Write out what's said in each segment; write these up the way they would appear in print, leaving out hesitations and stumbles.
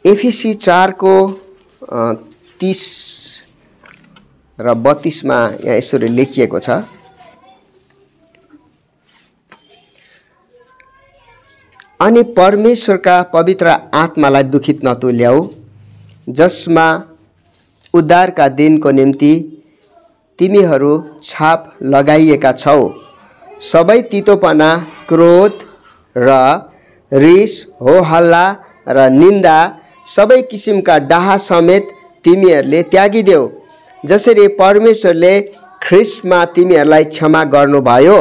एफिसी 4 को 30 र 32 मा यहाँ यसरी लेखिएको छ, अनि परमेश्वरका पवित्र आत्मालाई दुखित नतुल्याऊ, जसमा उद्धारका दिनको निम्ति तिमीहरू छाप लगाइएका छौ। सबै तितोपना, क्रोध र रिस, हो हल्ला र निन्दा सबै किसिमका डाहा समेत तिमीहरूले त्यागिदेऊ। जसरी परमेश्वरले ख्रिस्टमा तिमीहरूलाई क्षमा गर्नुभयो,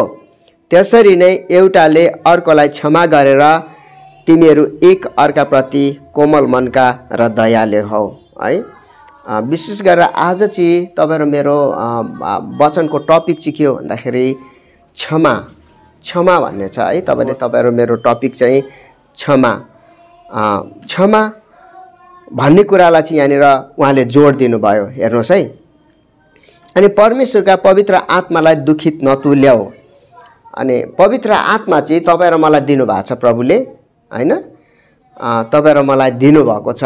त्यसरी नै एउटाले अर्कोलाई क्षमा गरेर तिमीहरू एक अर्काप्रति कोमल मनका र दयालु हौ। है, विशेष गरेर आज चाहिँ तपाईहरु मेरो वचनको टपिक चाहिँ के हो भन्दाखेरि क्षमा क्षमा भन्ने छ है। तपाईहरु मेरो टपिक चाहिँ क्षमा क्षमा भन्ने कुरालाई चाहिँ यहाँनिर उहाँले जोड दिनुभयो। हेर्नुहोस् है, अनि परमेश्वरका पवित्र आत्मालाई दुखित नतुल्याऊ। अनि पवित्र आत्मा चाहिँ तपाईं र मलाई दिनुभएको छ प्रभुले, हैन? तपाईं र मलाई दिनुभएको छ।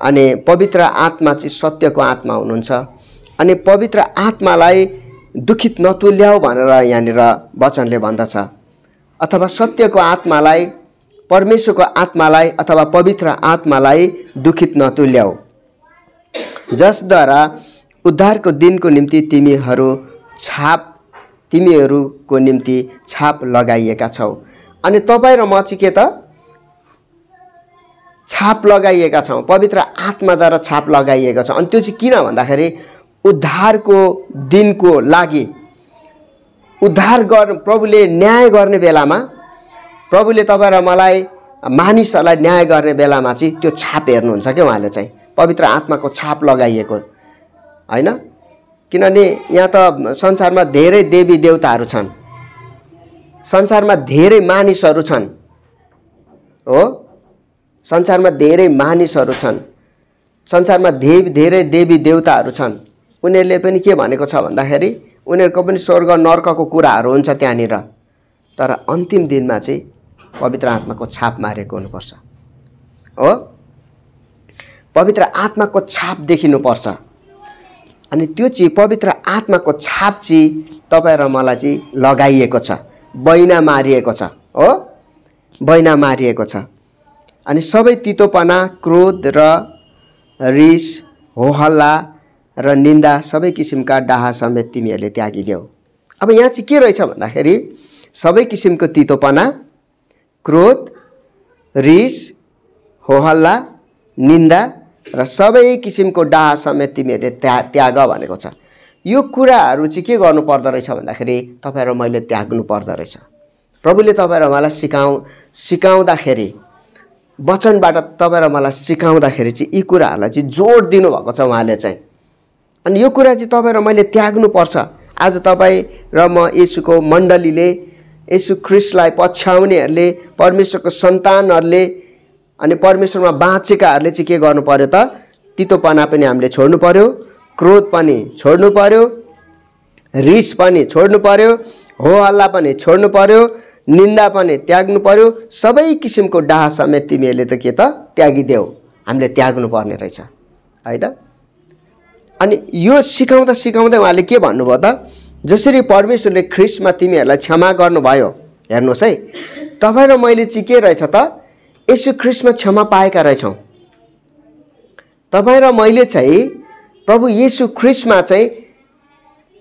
अनि पवित्र आत्मा चाहिँ सत्यको आत्मा हुनुहुन्छ। अनि पवित्र आत्मालाई दुखित नतुल्याऊ भनेर यहाँनिर वचनले भन्दछ। अथवा सत्यको आत्मालाई, परमेश्वरको आत्मालाई अथवा पवित्र आत्मालाई दुखित नतुल्याऊ, जसद्वारा उद्धारको दिनको निम्ति तिमीहरूको निम्ति छाप लगाइएका छौ। अनि तपाईं र म चाहिँ के त छाप लगाइएका छौं, पवित्र आत्माद्वारा छाप लगाइएका छौं। अनि त्यो चाहिँ किन भन्दाखेरि उद्धारको दिनको लागि, उद्धार गर्न प्रभुले न्याय गर्ने बेलामा, प्रभुले तपाईं र मलाई मानिसहरूलाई न्याय गर्ने बेलामा चाहिँ त्यो छाप हेर्नुहुन्छ के उहाँले चाहिँ पवित्र आत्माको छाप लगाइएको, हैन? किनभने यहाँ त संसारमा धेरै देवी देवताहरू छन्, संसारमा धेरै मानिसहरू छन्, हो, संसारमा धेरै मानिसहरू छन्, संसारमा धेरै देवी देवताहरू छन्। उनीहरूले पनि के भनेको छ भन्दाखेरि उनीहरूको पनि स्वर्ग नर्कको कुराहरू हुन्छ त्यहाँनिर, तर अन्तिम दिनमा चाहिँ पवित्र आत्माको छाप मारेको हुनुपर्छ, हो, पवित्र आत्माको छाप देखिनुपर्छ। अनि त्यो चाहिँ पवित्र आत्माको छाप चाहिँ तपाईं र मलाई चाहिँ लगाइएको छ, बैना मारिएको छ, हो, बैना मारिएको छ। अनि सबै तितोपना, क्रोध र रिस, हो हल्ला र निन्दा सबै किसिमका डाहा समेत तिमीहरूले त्यागिदेऊ। अब यहाँ चाहिँ के रहेछ भन्दाखेरि सबै किसिमको तितोपना, क्रोध, रिस, हो हल्ला, निन्दा र सबै किसिमको डाहा समेत तिमीहरूले त्याग भनेको छ। यो कुराहरू चाहिँ के गर्नु पर्दो रहेछ भन्दाखेरि तपाईं र मैले त्याग्नु पर्दो रहेछ। प्रभुले तपाईं र मलाई सिकाउँदाखेरि, वचनबाट तपाईं र मलाई सिकाउँदाखेरि चाहिँ यी कुराहरूलाई चाहिँ जोड दिनुभएको छ उहाँले चाहिँ। अनि यो कुरा चाहिँ तपाईं र मैले त्याग्नु पर्छ। आज तपाईं र म येशूको मण्डलीले, येशू ख्रिस्टलाई पछ्याउनेहरूले, परमेश्वरको सन्तानहरूले अनि परमेश्वरमा बाँचेकाहरूले चाहिँ के गर्नु पर्यो त? तितोपना पनि हामीले छोड्नु पर्यो, क्रोध पनि छोड्नु पर्यो, रिस पनि छोड्नु पर्यो, हो हल्ला पनि छोड्नु पर्यो, निन्दा पनि त्याग्नु पर्यो, सबै किसिमको डाहा समेत तिमीहरूले त के त त्यागिदेऊ। हामीले त्याग्नु पर्ने रहेछ, हैन? अनि यो सिकाउँदा सिकाउँदै उहाँले के भन्नुभयो त? जसरी परमेश्वरले ख्रिस्टमा तिमीहरूलाई क्षमा गर्नुभयो, हेर्नुहोस् है, तपाईं र मैले चाहिँ के रहेछ त? येशू ख्रिस्टमा क्षमा पाएका रहेछौँ। तपाईं र मैले चाहिँ प्रभु येशू ख्रिस्टमा चाहिँ,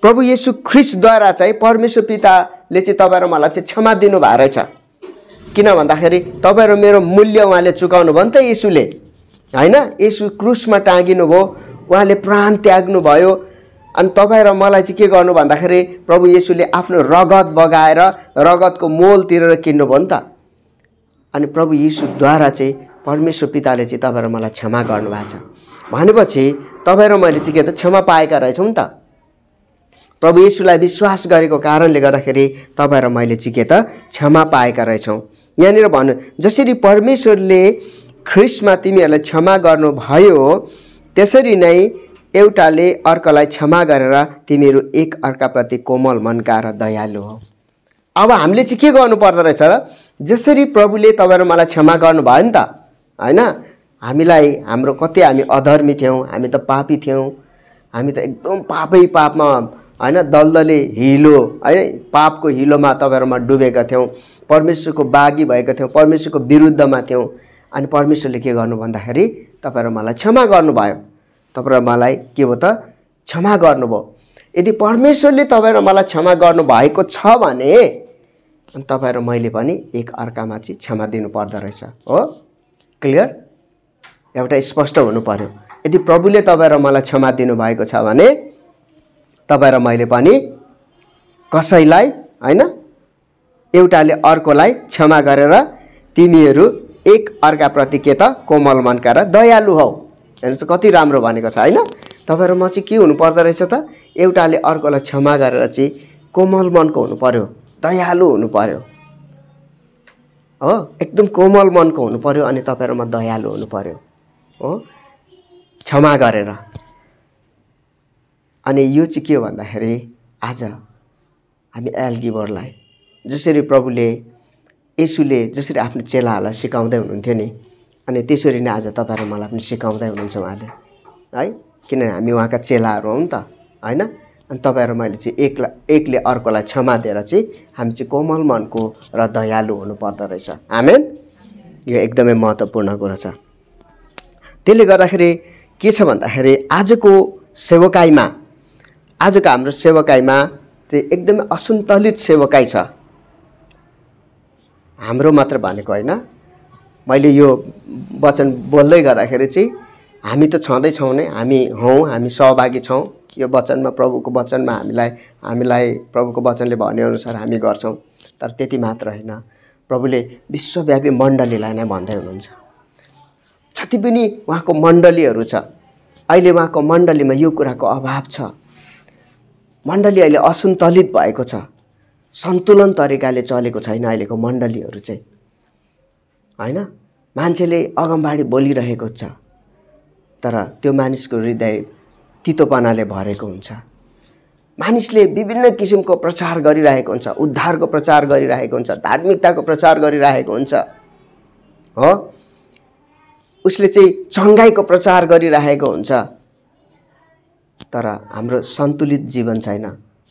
प्रभु येशू ख्रिस्टद्वारा चाहिँ परमेश्वर पिताले चाहिँ तपाईं र मलाई चाहिँ क्षमा दिनुभएको रहेछ। किन भन्दाखेरि तपाईं र मेरो मूल्य उहाँले चुकाउनु भयो नि त येशूले, हैन? येशू क्रुसमा टाँगिनु भयो, उहाँले प्राण त्याग्नु भयो। अनि तपाईं र मलाई चाहिँ के गर्नु भन्दाखेरि प्रभु येशूले आफ्नो रगत बगाएर रगतको मोल तिरेर किन्नु भयो नि त। अनि प्रभु येशूद्वारा चाहिँ परमेश्वर पिताले चाहिँ तपाईं र मलाई क्षमा गर्नुभएको छ भनेपछि तपाईं र मैले चाहिँ के त क्षमा पाएका रहेछौँ नि त। प्रभु येशूलाई विश्वास गरेको कारणले गर्दाखेरि तपाईं र मैले चाहिँ के त क्षमा पाएका रहेछौँ। यहाँनिर भन्नु, जसरी परमेश्वरले ख्रिस्टमा तिमीहरूलाई क्षमा गर्नुभयो, त्यसरी नै एउटाले अर्कालाई क्षमा गरेर तिमीहरू एक अर्काप्रति कोमल मनका र दयालु हो। अब हामीले चाहिँ के गर्नु पर्दो रहेछ र? जसरी प्रभुले तपाईं र मलाई क्षमा गर्नुभयो नि त, हैन? हामीलाई हाम्रो कति हामी अधर्मी थियौँ, हामी त पापी थियौँ, हामी त एकदम पापै पापमा हैन दलदले हिलो है पापको हिलोमा तपाईहरुमा डुबेका थियौँ, परमेश्वरको बागी भएका थियौँ, परमेश्वरको विरुद्धमा थियौँ। अनि परमेश्वरले के गर्नु भन्दाखेरि तपाईहरु मलाई क्षमा गर्नुभयो, तपाईहरु मलाई के हो त क्षमा गर्नुभयो। यदि परमेश्वरले तपाईहरु मलाई क्षमा गर्नु भएको छ भने अनि तपाईहरु मैले पनि एक अर्कामा चाहिँ क्षमा दिनु पर्दो रहेछ। हो, क्लियर? एउटा स्पष्ट हुनु पर्यो। यदि प्रभुले तपाईहरु मलाई क्षमा दिनु भएको छ भने तपाईहरु मैले पनि कसैलाई हैन एउटाले अर्कोलाई क्षमा गरेर तिमीहरू एक अर्काप्रति के त कोमल मनका र दयालु हौ। हेर्नुस् कति राम्रो भनेको छ हैन। तपाईहरुमा चाहिँ के हुनु पर्दो रहेछ त एउटाले अर्कोलाई क्षमा गरेर चाहिँ कोमल मनको हुनु पर्यो, दयालु हुनु पर्यो। हो, एकदम कोमल मनको हुनु पर्यो अनि तपाईहरुमा दयालु हुनु पर्यो। हो, क्षमा गरेर। अनि यो चाहिँ के हो भन्दाखेरि आज हामी एल्गिबरलाई जसरी प्रभुले येशूले जसरी आफ्नो चेलाहरूलाई सिकाउँदै हुनुहुन्थ्यो नि, अनि त्यसरी नै आज तपाईहरु मलाई पनि सिकाउँदै हुनुहुन्छ उहाँले है, किनभने हामी उहाँका चेलाहरू हौं त हैन। अनि तपाईहरु मैले चाहिँ एकले अर्कोलाई क्षमा दिएर चाहिँ हामी चाहिँ कोमल मनको र दयालु हुनु पर्दो रहेछ। आमेन। यो एकदमै महत्त्वपूर्ण कुरा छ। त्यसले गर्दाखेरि के छ भन्दाखेरि आजको सेवकाईमा आजको हाम्रो सेवकाईमा चाहिँ एकदमै असन्तुलित सेवकाई छ। हाम्रो मात्र भनेको हैन, मैले यो वचन बोल्दै गर्दाखेरि चाहिँ हामी त छँदै छौं नै, हामी हौं, हामी सहभागी छौं यो वचनमा, प्रभुको वचनमा हामीलाई प्रभुको वचनले भने अनुसार हामी गर्छौं। तर त्यति मात्र हैन, प्रभुले विश्वव्यापी मण्डलीलाई नै भन्दै हुनुहुन्छ। जति पनि उहाँको मण्डलीहरू छ, अहिले उहाँको मण्डलीमा यो कुराको अभाव छ। मण्डली अहिले असन्तुलित भएको छ, सन्तुलन तरिकाले चलेको छैन अहिलेको मण्डलीहरू चाहिँ हैन। मान्छेले अगमबाडी बोलिरहेको छ तर त्यो मानिसको हृदय तितोपनाले भरेको हुन्छ। मानिसले विभिन्न किसिमको प्रचार गरिरहेको हुन्छ, उद्धारको प्रचार गरिरहेको हुन्छ, धार्मिकताको प्रचार गरिरहेको हुन्छ। हो, उसले चाहिँ चंगाईको प्रचार गरिरहेको हुन्छ तर हाम्रो सन्तुलित जीवन छैन।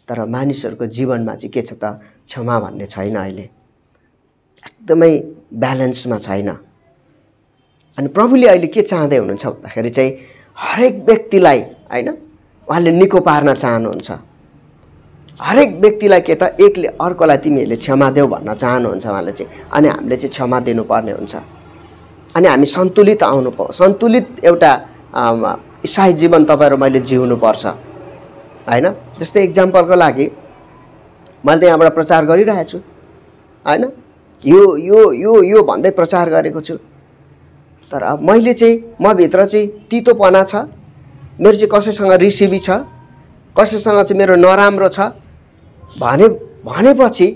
तर मानिसहरूको जीवनमा चाहिँ के छ त क्षमा भन्ने छैन, अहिले एकदमै ब्यालेन्समा छैन। अनि प्रभुले अहिले के चाहँदै हुनुहुन्छ भन्दाखेरि चाहिँ हरेक व्यक्तिलाई हैन उहाँले निको पार्न चाहनुहुन्छ। हरेक व्यक्तिलाई के त एकले अर्कोलाई तिमीहरूले क्षमा देऊ भन्न चाहनुहुन्छ उहाँले चाहिँ। अनि हामीले चाहिँ क्षमा दिनुपर्ने हुन्छ। अनि हामी सन्तुलित आउनु पर्छ। सन्तुलित एउटा ईसाई जीवन तपाईहरु मैले जिउनु पर्छ हैन। जस्तै एक्जाम्पलको लागि मैले यहाँबाट प्रचार गरिरहेको छु हैन, यो यो यो यो भन्दै प्रचार गरेको छु, तर अब मैले चाहिँ म भित्र चाहिँ तितोपना छ, मेरो चाहिँ कसैसँग रिसिभी छ, कसैसँग चाहिँ मेरो नराम्रो छ भनेपछि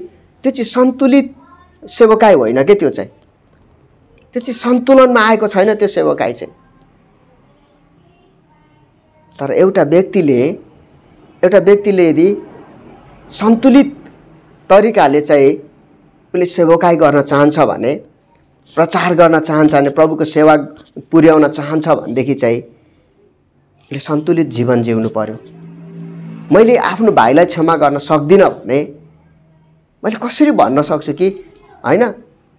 त्यो चाहिँ सन्तुलित सेवकाई होइन के। त्यो चाहिँ सन्तुलनमा आएको छैन त्यो सेवकाई चाहिँ। तर एउटा व्यक्तिले यदि सन्तुलित तरिकाले चाहिँ उसले सेवकाई गर्न चाहन्छ भने, प्रचार गर्न चाहन्छ भने, प्रभुको सेवा पुर्याउन चाहन्छ भनेदेखि चाहिँ उसले सन्तुलित जीवन जिउनु पर्यो। मैले आफ्नो भाइलाई क्षमा गर्न सक्दिनँ भने मैले कसरी भन्न सक्छु कि हैन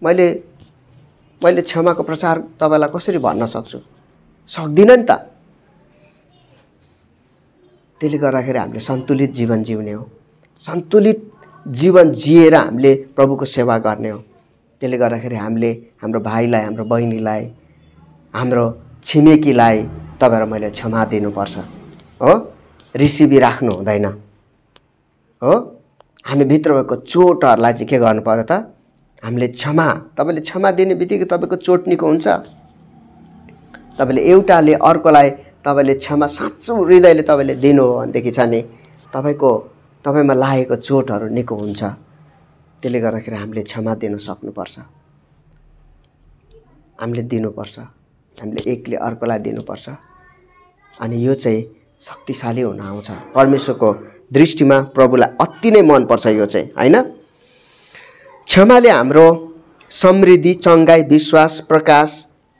मैले क्षमाको प्रचार तपाईलाई कसरी भन्न सक्छु? सक्दिनँ नि त। त्यसले गर्दाखेरि हामीले सन्तुलित जीवन जिउने हो, सन्तुलित जीवन जिएर हामीले प्रभुको सेवा गर्ने हो। त्यसले गर्दाखेरि हामीले हाम्रो भाइलाई, हाम्रो बहिनीलाई, हाम्रो छिमेकीलाई तपाईहरु मैले क्षमा दिनुपर्छ। हो, रिसिभी राख्नु हुँदैन। हो, हामी भित्र भएको चोटहरुलाई चाहिँ के गर्नु पर्यो त हामीले क्षमा, तपाईले क्षमा दिने बित्तिकै तपाईको चोट निको हुन्छ। तपाईले एउटाले अर्कोलाई तपाईले क्षमा साँचो हृदयले तपाईले दिनु हो भनेदेखि छ नि तपाईमा लागेको चोटहरु निको हुन्छ। त्यसले गर्दाखेरि हामीले क्षमा दिन सक्नुपर्छ, हामीले दिनुपर्छ, हामीले एकले अर्कोलाई दिनुपर्छ। अनि यो चाहिँ शक्तिशाली हुन आउँछ परमेश्वरको दृष्टिमा। प्रभुलाई अति नै मन पर्छ यो चाहिँ हैन। क्षमाले हाम्रो समृद्धि, चंगाई, विश्वास, प्रकाश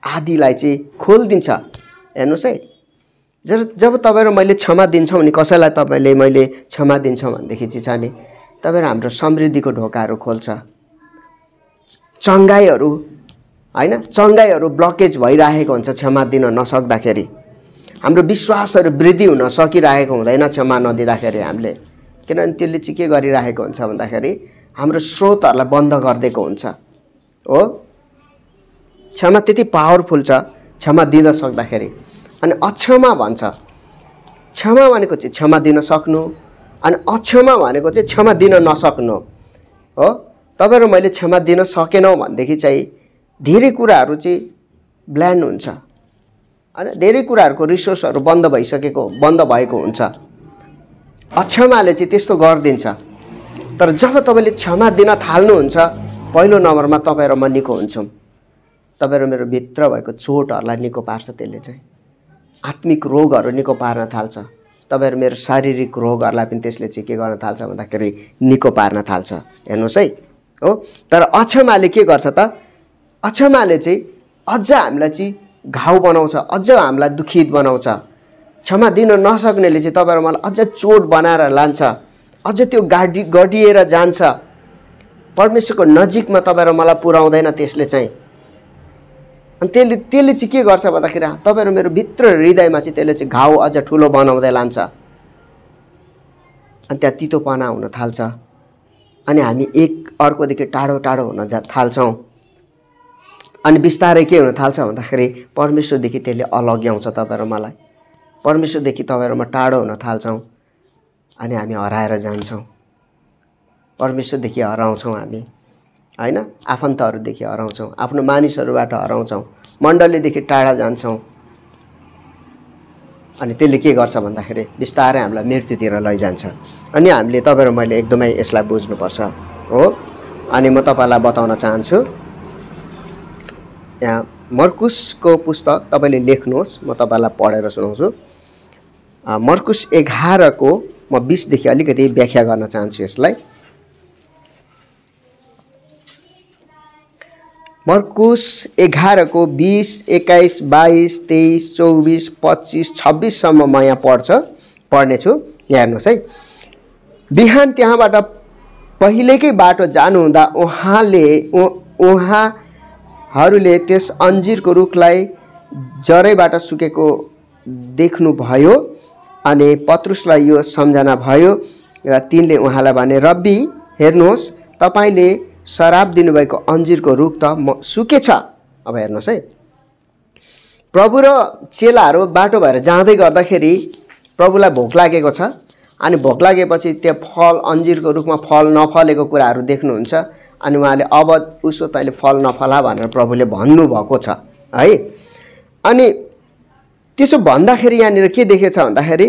आदिलाई चाहिँ खोलिदिन्छ। हेर्नुहोस् है, जब तपाईँ र मैले क्षमा दिन्छौँ नि, कसैलाई तपाईँले मैले क्षमा दिन्छौँ भनेदेखि चाहिँ नि तपाईँ हाम्रो समृद्धिको ढोकाहरू खोल्छ। चङ्गाइहरू होइन, चङ्गाइहरू ब्लकेज भइरहेको हुन्छ क्षमा दिन नसक्दाखेरि। हाम्रो विश्वासहरू वृद्धि हुन सकिरहेको हुँदैन क्षमा नदिँदाखेरि हामीले, किनभने त्यसले चाहिँ के गरिरहेको हुन्छ भन्दाखेरि हाम्रो स्रोतहरूलाई बन्द गरिदिएको हुन्छ हो। क्षमा त्यति पावरफुल छ क्षमा दिन सक्दाखेरि। अनि अक्षमा भन्छ, क्षमा भनेको चाहिँ क्षमा दिन सक्नु, अनि अक्षमा भनेको चाहिँ क्षमा दिन नसक्नु हो। तपाईँ र मैले क्षमा दिन सकेनौँ भनेदेखि चाहिँ धेरै कुराहरू चाहिँ ब्ल्यान्ड हुन्छ, होइन, धेरै कुराहरूको रिसोर्सहरू बन्द भएको हुन्छ। अक्षमाले चाहिँ त्यस्तो गरिदिन्छ। तर जब तपाईँले क्षमा दिन थाल्नुहुन्छ, पहिलो नम्बरमा तपाईँ र म निको हुन्छौँ। तपाईँ र मेरो भित्र भएको चोटहरूलाई निको पार्छ त्यसले चाहिँ। आत्मिक रोगहरू निको पार्न थाल्छ। तपाईँ र मेरो शारीरिक रोगहरूलाई पनि त्यसले चाहिँ के गर्न थाल्छ भन्दाखेरि निको पार्न थाल्छ। हेर्नुहोस् है हो। तर अक्षमाले के गर्छ त? अक्षमाले चाहिँ अझ हामीलाई चाहिँ घाउ बनाउँछ, अझ हामीलाई दुखित बनाउँछ। क्षमा दिन नसक्नेले चाहिँ तपाईँ र मलाई अझ चोट बनाएर लान्छ, अझ त्यो गडिएर जान्छ। परमेश्वरको नजिकमा तपाईँ र मलाई पुर्याउँदैन त्यसले चाहिँ। अनि त्यसले चाहिँ के गर्छ भन्दाखेरि तपाईँ र मेरो भित्र हृदयमा चाहिँ त्यसले चाहिँ घाउ अझ ठुलो बनाउँदै लान्छ। अनि त्यहाँ तितोपना हुन थाल्छ। अनि हामी एक अर्कोदेखि टाढो टाढो हुन थाल्छौँ। अनि बिस्तारै के हुन थाल्छ भन्दाखेरि परमेश्वरदेखि त्यसले अलग्याउँछ तपाईँ र मलाई। परमेश्वरदेखि तपाईँ र म टाढो हुन थाल्छौँ। अनि हामी हराएर जान्छौँ, परमेश्वरदेखि हराउँछौँ हामी, होइन, आफन्तहरूदेखि हराउँछौँ, आफ्नो मानिसहरूबाट हराउँछौँ, मण्डलीदेखि टाढा जान्छौँ। अनि त्यसले के गर्छ भन्दाखेरि बिस्तारै हामीलाई मृत्युतिर लैजान्छ। अनि हामीले तपाईँ र मैले एकदमै यसलाई बुझ्नुपर्छ हो। अनि म तपाईँलाई बताउन चाहन्छु, यहाँ मर्कुसको पुस्तक तपाईँले लेख्नुहोस्, म तपाईँलाई पढेर सुनाउँछु। मर्कुस 11 को म 20 देखि अलिकति व्याख्या गर्न चाहन्छु यसलाई। मर्कुस 11 को 20, 21, 22, 23, 24, 25, 26 सम्म म यहाँ पढ्नेछु। यहाँ हेर्नुहोस् है। बिहान त्यहाँबाट पहिलेकै बाटो जानुहुँदा उहाँहरूले त्यस अन्जिरको रुखलाई जरैबाट सुकेको देख्नुभयो। अनि पत्रुसलाई यो सम्झना भयो र तिनले उहाँलाई भने, रब्बी हेर्नुहोस्, तपाईँले शराब दिनुभएको अन्जिरको रुख त सुकेछ। अब हेर्नुहोस् है, प्रभु र चेलाहरू बाटो भएर जाँदै गर्दाखेरि प्रभुलाई भोक लागेको छ। अनि भोक लागेपछि त्यो फल, अन्जिरको रुखमा फल नफलेको कुराहरू देख्नुहुन्छ। अनि उहाँले अब उसो तैँले फल नफला भनेर प्रभुले भन्नुभएको छ है। अनि त्यसो भन्दाखेरि यहाँनिर के देखेछ भन्दाखेरि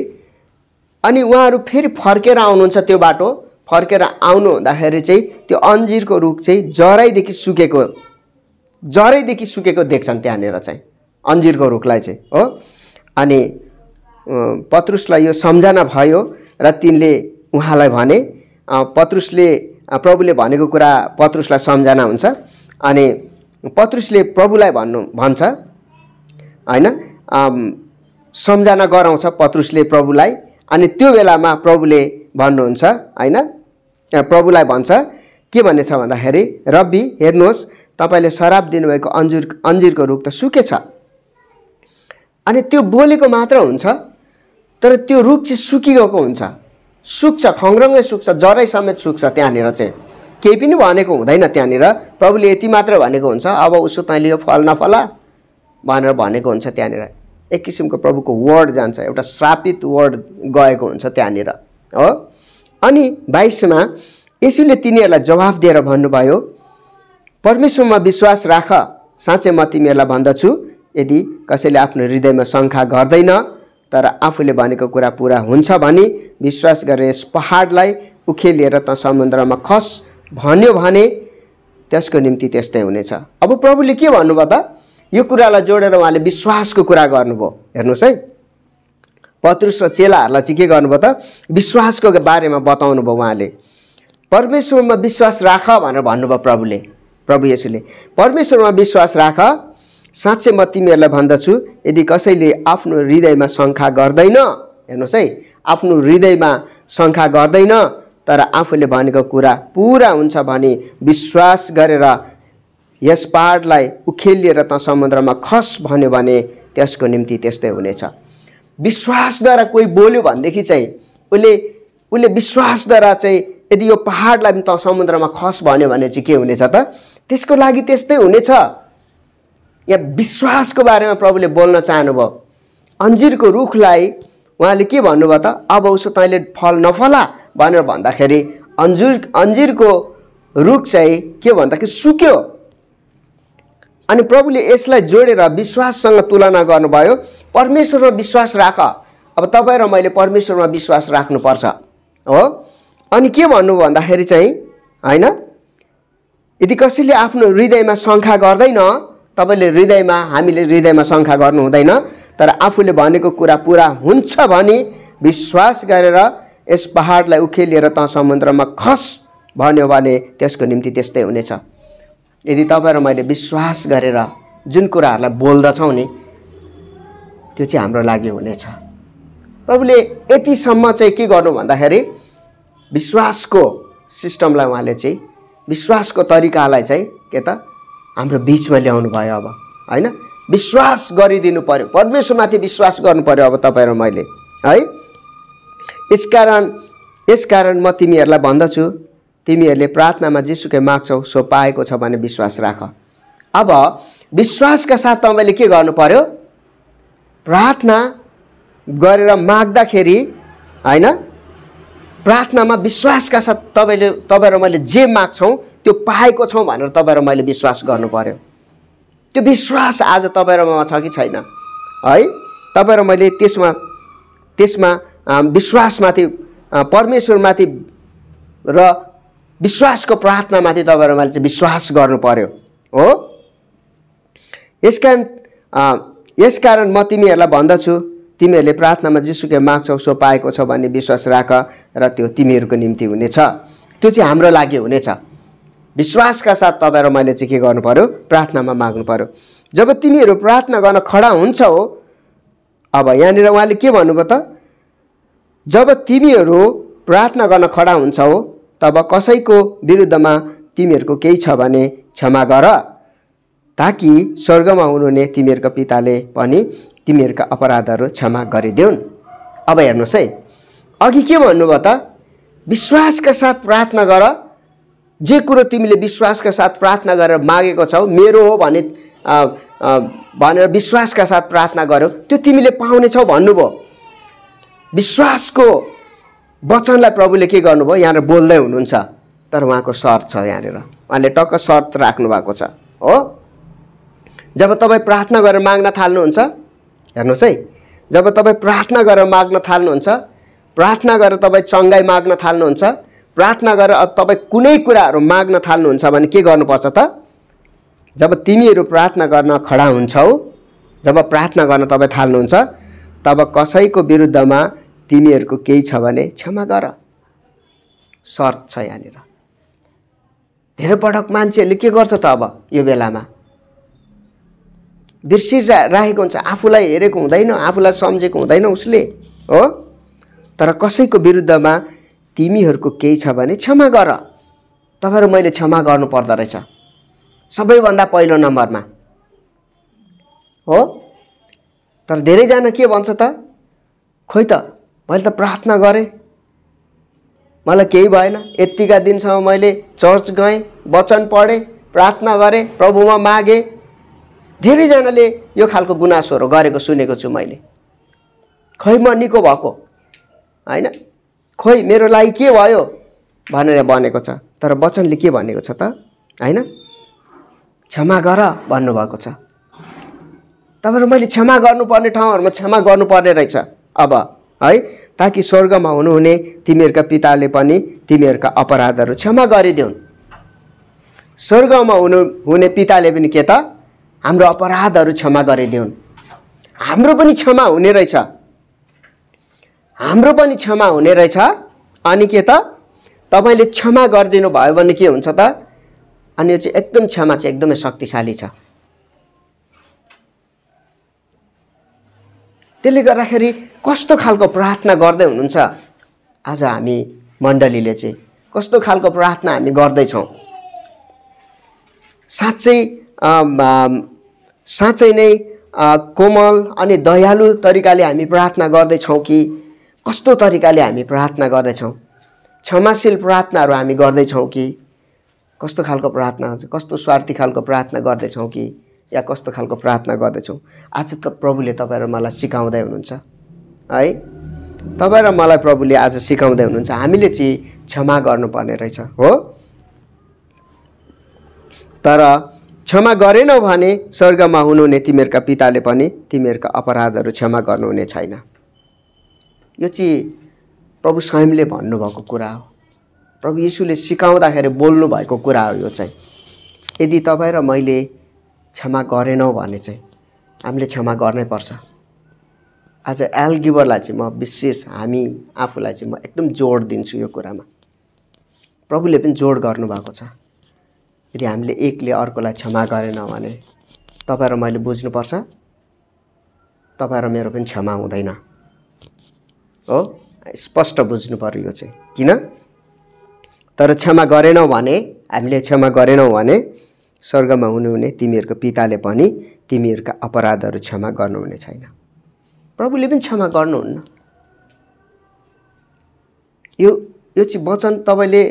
अनि उहाँहरू फेरि फर्केर आउनुहुन्छ। त्यो बाटो फर्केर आउनु हुँदाखेरि चाहिँ त्यो अन्जिरको रुख चाहिँ जरैदेखि सुकेको देख्छन् त्यहाँनिर चाहिँ अन्जिरको रुखलाई चाहिँ हो। अनि पत्रुसलाई यो सम्झना भयो र तिनले उहाँलाई भने, पत्रुसले प्रभुले भनेको कुरा पत्रुसलाई सम्झना हुन्छ। अनि पत्रुसले प्रभुलाई भन्छ, होइन, सम्झना गराउँछ पत्रुसले प्रभुलाई। अनि त्यो बेलामा प्रभुले भन्नुहुन्छ, होइन, प्रभुलाई भन्छ के भन्नेछ भन्दाखेरि, रब्बी हेर्नुहोस्, तपाईँले शराब दिनुभएको अन्जिरको रुख त सुकेछ। अनि त्यो बोलेको मात्र हुन्छ, तर त्यो रुख चाहिँ सुकिगएको हुन्छ, सुक्छ, खङ्ग्रङ्गै सुक्छ, जरै समेत सुक्छ। त्यहाँनिर चाहिँ केही पनि भनेको हुँदैन। त्यहाँनिर प्रभुले यति मात्र भनेको हुन्छ, अब उसो तैँले यो फल नफला भनेर भनेको हुन्छ। त्यहाँनिर एक किसिमको प्रभुको वर्ड जान्छ, एउटा श्रापित वर्ड गएको हुन्छ त्यहाँनिर हो। अनि 22 मा येशूले तिनीहरूलाई जवाफ दिएर भन्नुभयो, परमेश्वरमा विश्वास राख, साँच्चै म तिमीहरूलाई भन्दछु, यदि कसैले आफ्नो हृदयमा शङ्का गर्दैन तर आफूले भनेको कुरा पुरा हुन्छ भने विश्वास गरेर यस पहाडलाई उखेलिएर त समुद्रमा खस भन्यो भने त्यसको निम्ति त्यस्तै हुनेछ। अब प्रभुले के भन्नुभयो त? यो कुरालाई जोडेर उहाँले विश्वासको कुरा गर्नुभयो। हेर्नुहोस् है, पत्रुस र चेलाहरूलाई चाहिँ के गर्नुभयो त? विश्वासको बारेमा बताउनु भयो। उहाँले परमेश्वरमा विश्वास राख भनेर भन्नुभयो प्रभुले, प्रभु येशूले परमेश्वरमा विश्वास राख, साँच्चै म तिमीहरूलाई भन्दछु, यदि कसैले आफ्नो हृदयमा शङ्का गर्दैन, हेर्नुहोस् है, आफ्नो हृदयमा शङ्का गर्दैन तर आफूले भनेको कुरा पुरा हुन्छ भने विश्वास गरेर यस पहाडलाई उखेलिएर त समुद्रमा खस भन्यो भने त्यसको निम्ति त्यस्तै हुनेछ। विश्वासद्वारा कोही बोल्यो भनेदेखि चाहिँ उसले विश्वासद्वारा चाहिँ यदि यो पहाडलाई त समुद्रमा खस भन्यो भने चाहिँ के हुनेछ त? त्यसको लागि त्यस्तै हुनेछ। यहाँ विश्वासको बारेमा प्रभुले बोल्न चाहनुभयो। अन्जिरको रुखलाई उहाँले के भन्नुभयो त? अब उसो तैँले फल नफला भनेर भन्दाखेरि अन्जिरको रुख चाहिँ के भन्दाखेरि सुक्यो। अनि प्रभुले यसलाई जोडेर विश्वाससँग तुलना गर्नुभयो। परमेश्वरमा विश्वास राख। अब तपाईँ र मैले परमेश्वरमा विश्वास राख्नुपर्छ हो। अनि के भन्नु भन्दाखेरि चाहिँ हैन, यदि कसैले आफ्नो हृदयमा शङ्का गर्दैन, हामीले हृदयमा शङ्का गर्नु हुँदैन, तर आफूले भनेको कुरा पुरा हुन्छ भने विश्वास गरेर यस पहाडलाई उखेलिएर त समुद्रमा खस भन्यो भने त्यसको निम्ति त्यस्तै हुनेछ। यदि तपाईँ र मैले विश्वास गरेर जुन कुराहरूलाई बोल्दछौँ नि त्यो चाहिँ हाम्रो लागि हुनेछ। प्रभुले यतिसम्म चाहिँ के गर्नु भन्दाखेरि विश्वासको सिस्टमलाई उहाँले चाहिँ विश्वासको तरिकालाई चाहिँ के त हाम्रो बिचमा ल्याउनु भयो। अब हैन, विश्वास गरिदिनु पर्यो, परमेश्वरमाथि विश्वास गर्नु पर्यो अब तपाईँ र मैले है। यसकारण म तिमीहरूलाई भन्दछु, तिमीहरूले प्रार्थनामा जेसुकै माग्छौ सो पाएको छ भने विश्वास राख। अब विश्वासका साथ तपाईँले के गर्नु पर्यो? प्रार्थना गरेर माग्दाखेरि हैन, प्रार्थनामा विश्वासका साथ तपाईँ र मैले जे माग्छौँ त्यो पाएको छौँ भनेर तपाईँ र मैले विश्वास गर्नु पर्यो। त्यो विश्वास आज तपाईँ र ममा छ कि छैन है? तपाईँ र मैले त्यसमा विश्वासमाथि, परमेश्वरमाथि र विश्वासको प्रार्थनामाथि तपाईँ र मैले चाहिँ विश्वास गर्नु पर्यो हो। यसकारण म तिमीहरूलाई भन्दछु, तिमीहरूले प्रार्थनामा जेसुकै माग्छौ सो पाएको छ भन्ने विश्वास राख र त्यो तिमीहरूको निम्ति हुनेछ। त्यो चाहिँ हाम्रो लागि हुनेछ। विश्वासका साथ तपाईँ र मैले चाहिँ के गर्नु पर्यो? प्रार्थनामा माग्नु पर्यो। जब तिमीहरू प्रार्थना गर्न खडा हुन्छौ, अब यहाँनिर उहाँले के भन्नुभयो त? जब तिमीहरू प्रार्थना गर्न खडा हुन्छौ तब कसैको विरुद्धमा तिमीहरूको केही छ भने क्षमा गर, ताकि स्वर्गमा हुनुहुने तिमीहरूका पिताले पनि तिमीहरूका अपराधहरू क्षमा गरिदेऊन्। अब हेर्नुहोस् है, अघि के भन्नुभयो त? विश्वासका साथ प्रार्थना गर। जे कुरो तिमीले विश्वासका साथ प्रार्थना गरेर मागेको छौ, मेरो हो भनेर विश्वासका साथ प्रार्थना गर्यो, त्यो तिमीले पाउनेछौ भन्नुभयो। विश्वासको वचनलाई प्रभुले के गर्नुभयो? यहाँनिर बोल्दै हुनुहुन्छ, तर उहाँको शर्त छ। यहाँनिर उहाँले टक्क शर्त राख्नु भएको छ हो। जब तपाईँ प्रार्थना गरेर माग्न थाल्नुहुन्छ, हेर्नुहोस् है, जब तपाईँ प्रार्थना गरेर माग्न थाल्नुहुन्छ, प्रार्थना गरेर तपाईँ चङ्गाई माग्न थाल्नुहुन्छ, प्रार्थना गरेर तपाईँ कुनै कुराहरू माग्न थाल्नुहुन्छ भने के गर्नुपर्छ त? जब तिमीहरू प्रार्थना गर्न खडा हुन्छौ, जब प्रार्थना गर्न तपाईँ थाल्नुहुन्छ, तब कसैको विरुद्धमा तिमीहरूको केही छ भने क्षमा गर। शर्त छ यहाँनिर। धेरै पटक मान्छेहरूले के गर्छ त? अब यो बेलामा बिर्सिरहेको हुन्छ, आफूलाई हेरेको हुँदैन, आफूलाई सम्झेको हुँदैन उसले हो। तर कसैको विरुद्धमा तिमीहरूको केही छ भने क्षमा गर। तपाईँ र मैले क्षमा गर्नु पर्दो रहेछ सबैभन्दा पहिलो नम्बरमा हो। तर धेरैजना के भन्छ त? खोइ त, मैले त प्रार्थना गरेँ, मलाई केही भएन, यतिका दिनसम्म मैले चर्च गएँ, वचन पढेँ, प्रार्थना गरेँ, प्रभुमा मागेँ। धेरैजनाले यो खालको गुनासोहरू गरेको सुनेको छु मैले। खोइ म निको भएको हैन, खोइ मेरो लागि के भयो भनेर भनेको छ, तर वचनले के भनेको छ त? हैन, क्षमा गर भन्नुभएको छ। तपाईँ मैले क्षमा गर्नुपर्ने ठाउँहरूमा क्षमा गर्नुपर्ने रहेछ अब है, ताकि स्वर्गमा हुनुहुने तिमीहरूका पिताले पनि तिमीहरूका अपराधहरू क्षमा गरिदेऊन्। स्वर्गमा हुने पिताले पनि के त? हाम्रो अपराधहरू क्षमा गरिदेऊन्। हाम्रो पनि क्षमा हुने रहेछ, हाम्रो पनि क्षमा हुने रहेछ। अनि के त? तपाईँले क्षमा गरिदिनु भयो भने के हुन्छ त? अनि यो चाहिँ एकदम क्षमा चाहिँ एकदमै शक्तिशाली छ। त्यसले गर्दाखेरि कस्तो खालको प्रार्थना गर्दै हुनुहुन्छ आज हामी मण्डलीले चाहिँ कस्तो खालको प्रार्थना हामी गर्दैछौँ साँच्चै नै कोमल अनि दयालु तरिकाले हामी प्रार्थना गर्दैछौँ कि कस्तो तरिकाले हामी प्रार्थना गर्दैछौँ क्षमाशील प्रार्थनाहरू हामी गर्दैछौँ कि कस्तो खालको प्रार्थना कस्तो स्वार्थी खालको प्रार्थना गर्दैछौँ कि या कस्तो खालको प्रार्थना गर्दैछौँ आज त प्रभुले तपाईँ र मलाई सिकाउँदै हुनुहुन्छ है तपाईँ र मलाई प्रभुले आज सिकाउँदै हुनुहुन्छ हामीले चाहिँ क्षमा गर्नुपर्ने रहेछ हो तर क्षमा गरेनौ भने स्वर्गमा हुनुहुने तिमीहरूका पिताले पनि तिमीहरूका अपराधहरू क्षमा गर्नुहुने छैन यो चाहिँ प्रभु स्वयंले भन्नुभएको कुरा हो प्रभु येशूले सिकाउँदाखेरि बोल्नु भएको कुरा हो यो चाहिँ यदि तपाईँ र मैले क्षमा गरेनौ भने चाहिँ हामीले क्षमा गर्नै पर्छ आज एल गिबरलाई चाहिँ म विशेष हामी आफूलाई चाहिँ म एकदम जोड दिन्छु यो कुरामा प्रभुले पनि जोड गर्नुभएको छ यदि हामीले एकले अर्कोलाई क्षमा गरेनौँ भने तपाईँ र मैले बुझ्नुपर्छ तपाईँ र मेरो पनि क्षमा हुँदैन हो स्पष्ट बुझ्नु पर्यो यो चाहिँ किन तर क्षमा गरेनौँ भने हामीले क्षमा गरेनौँ भने स्वर्गमा हुनुहुने तिमीहरूको पिताले पनि तिमीहरूका अपराधहरू क्षमा गर्नुहुने छैन प्रभुले पनि क्षमा गर्नुहुन्न यो चाहिँ वचन तपाईले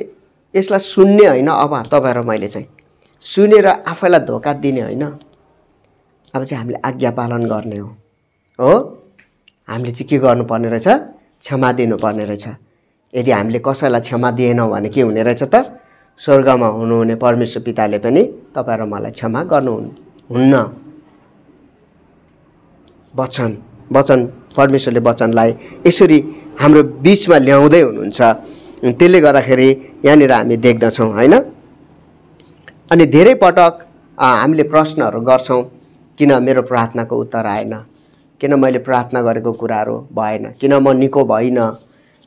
यसलाई सुन्ने हैन अब तपाईँ र मैले चाहिँ सुनेर आफैलाई धोका दिने हैन अब चाहिँ हामीले आज्ञा पालन गर्ने हो हामीले चाहिँ के गर्नुपर्ने रहेछ क्षमा दिनुपर्ने रहेछ यदि हामीले कसैलाई क्षमा दिएनौँ भने के हुने रहेछ त स्वर्गमा हुनुहुने परमेश्वर पिताले पनि तपाईँ र मलाई क्षमा गर्नुहुन्न वचन परमेश्वरले वचनलाई यसरी हाम्रो बीचमा ल्याउँदै हुनुहुन्छ त्यसले गर्दाखेरि यहाँनिर हामी देख्दछौँ हैन अनि धेरै पटक हामीले प्रश्नहरू गर्छौँ किन मेरो प्रार्थनाको उत्तर आएन किन मैले प्रार्थना गरेको कुराहरू भएन किन म निको भइन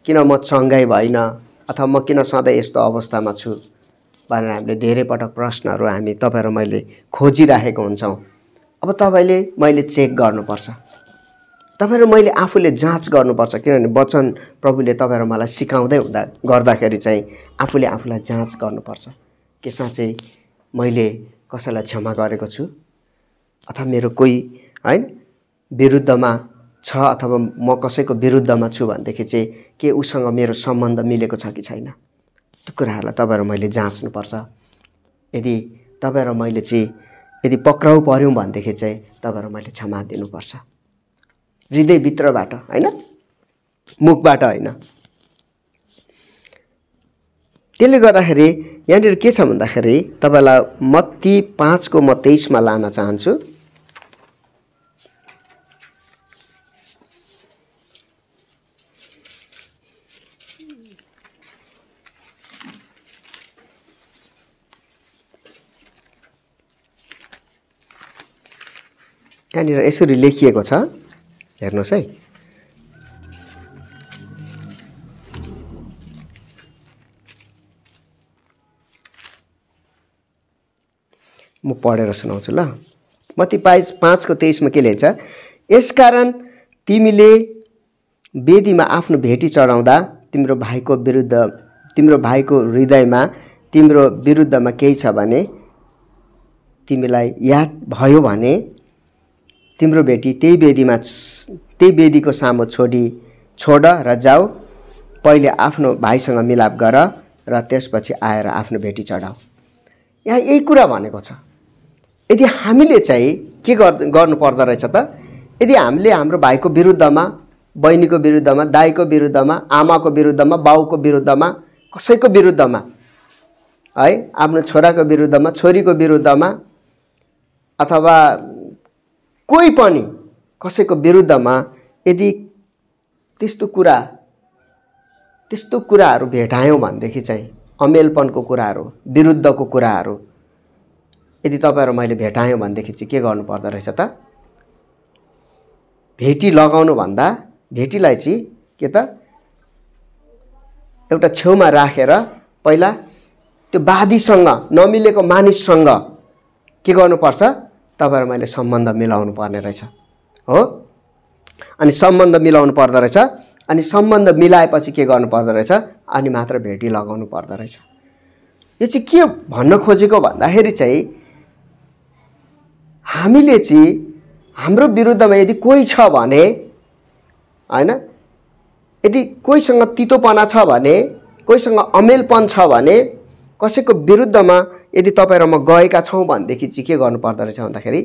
किन म चङ्गाई भइन अथवा म किन सधैँ यस्तो अवस्थामा छु भनेर हामीले धेरै पटक प्रश्नहरू हामी तपाईँ र मैले खोजिराखेको हुन्छौँ अब तपाईले मैले चेक गर्नुपर्छ तपाईँ र मैले आफूले जाँच गर्नुपर्छ किनभने वचन प्रभुले तपाईँ र मलाई सिकाउँदै गर्दाखेरि चाहिँ आफूले आफूलाई जाँच गर्नुपर्छ के साँच्चै मैले कसैलाई क्षमा गरेको छु अथवा मेरो कोही हैन विरुद्धमा छ अथवा म कसैको विरुद्धमा छु भनेदेखि चाहिँ के उसँग मेरो सम्बन्ध मिलेको छ कि छैन त्यो कुराहरूलाई तपाईँ र मैले जाँच्नुपर्छ यदि तपाईँ र मैले चाहिँ यदि पक्राउ पर्यौँ भनेदेखि चाहिँ तपाईँ र मैले क्षमा दिनुपर्छ हृदयभित्रबाट हैन मुखबाट हैन त्यसले गर्दाखेरि यहाँनिर के छ भन्दाखेरि तपाईलाई मत्ती 5 को म 23 मा लान चाहन्छु यहाँनिर यसरी लेखिएको छ हेर्नुस् है म पढेर सुनाउँछु ल मत्ती 5 को 23 मा के लेख्छ यसकारण तिमीले वेदीमा आफ्नो भेटी चढाउँदा तिम्रो भाइको हृदयमा तिम्रो विरुद्धमा केही छ भने तिमीलाई याद भयो भने तिम्रो भेटी त्यही वेदीको सामु छोड र जाऊ पहिले आफ्नो भाइसँग मिलाप गर र त्यसपछि आएर आफ्नो भेटी चढाऊ यहाँ यही कुरा भनेको छ यदि हामीले चाहिँ के गर्नु पर्दो रहेछ त यदि हामीले हाम्रो भाइको विरुद्धमा बहिनीको विरुद्धमा दाइको विरुद्धमा आमाको विरुद्धमा बाउको विरुद्धमा कसैको विरुद्धमा है आफ्नो छोराको विरुद्धमा छोरीको विरुद्धमा अथवा कोही पनि कसैको विरुद्धमा यदि त्यस्तो कुराहरू भेटायौं भनेदेखि चाहिँ अमेलपनको कुराहरू विरुद्धको कुराहरू यदि तपाईहरु मैले भेटायौं भनेदेखि चाहिँ के गर्नु पर्दो रहेछ त भेटी लगाउनु भन्दा भेटीलाई चाहिँ के त एउटा छेउमा राखेर पहिला त्यो वादीसँग नमिलेको मानिससँग के गर्नुपर्छ तपाईहरु मैले सम्बन्ध मिलाउनु पर्ने रहेछ हो अनि सम्बन्ध मिलाउनु पर्दो रहेछ। अनि सम्बन्ध मिलाएपछि के गर्नु पर्दो रहेछ, अनि मात्र भेटी लगाउनु पर्दो रहेछ। यो चाहिँ के भन्न खोजेको भन्दाखेरि चाहिँ हामीले चाहिँ हाम्रो विरुद्धमा यदि कोही छ भने हैन, यदि कोहीसँग तितोपना छ भने, कोहीसँग अमेलपन छ भने, कसैको विरुद्धमा यदि तपाईँ र म गएका छौँ भनेदेखि चाहिँ के गर्नु पर्दो रहेछ भन्दाखेरि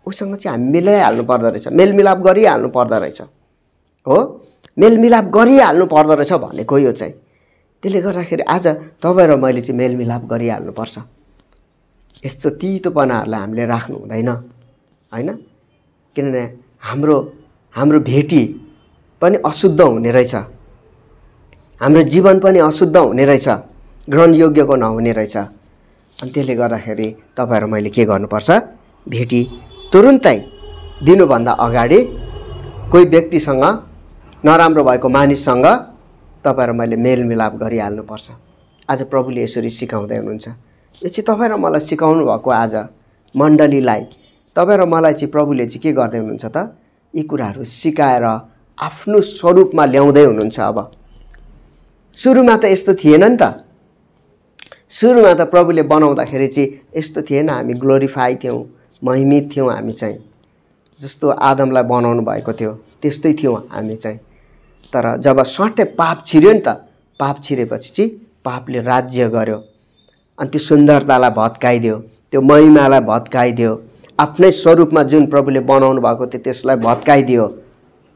उसँग चाहिँ हामी मिलाइहाल्नु पर्दो रहेछ, मेलमिलाप गरिहाल्नु पर्दो रहेछ। हो, मेलमिलाप गरिहाल्नु पर्दो रहेछ भनेको यो चाहिँ। त्यसले गर्दाखेरि आज तपाईँ र मैले चाहिँ मेलमिलाप गरिहाल्नुपर्छ। यस्तो तितोपनाहरूलाई हामीले राख्नु हुँदैन हैन, किनभने हाम्रो भेटी पनि अशुद्ध हुने रहेछ, हाम्रो जीवन पनि अशुद्ध हुने रहेछ, ग्रहणयोग्यको नहुने रहेछ। अनि त्यसले गर्दाखेरि तपाईँ र मैले के गर्नुपर्छ, भेटी तुरुन्तै दिनुभन्दा अगाडि कोही व्यक्तिसँग, नराम्रो भएको मानिससँग तपाईँ र मैले मेलमिलाप गरिहाल्नुपर्छ। आज प्रभुले यसरी सिकाउँदै हुनुहुन्छ। यो चाहिँ तपाईँ र मलाई सिकाउनु भएको आज मण्डलीलाई, तपाईँ र मलाई चाहिँ प्रभुले चाहिँ के गर्दै हुनुहुन्छ त, यी कुराहरू सिकाएर आफ्नो स्वरूपमा ल्याउँदै हुनुहुन्छ। अब सुरुमा त यस्तो थिएन नि त, सुरुमा त प्रभुले बनाउँदाखेरि चाहिँ यस्तो थिएन, हामी ग्लोरिफाई थियौँ, महिमित थियौँ हामी चाहिँ, जस्तो आदमलाई बनाउनु भएको थियो त्यस्तै थियौँ हामी चाहिँ। तर जब सट्टै पाप छिर्यो नि त, पाप छिरेपछि चाहिँ पापले राज्य गर्यो, अनि त्यो सुन्दरतालाई भत्काइदियो, त्यो महिमालाई भत्काइदियो, आफ्नै स्वरूपमा जुन प्रभुले बनाउनु भएको थियो त्यसलाई भत्काइदियो,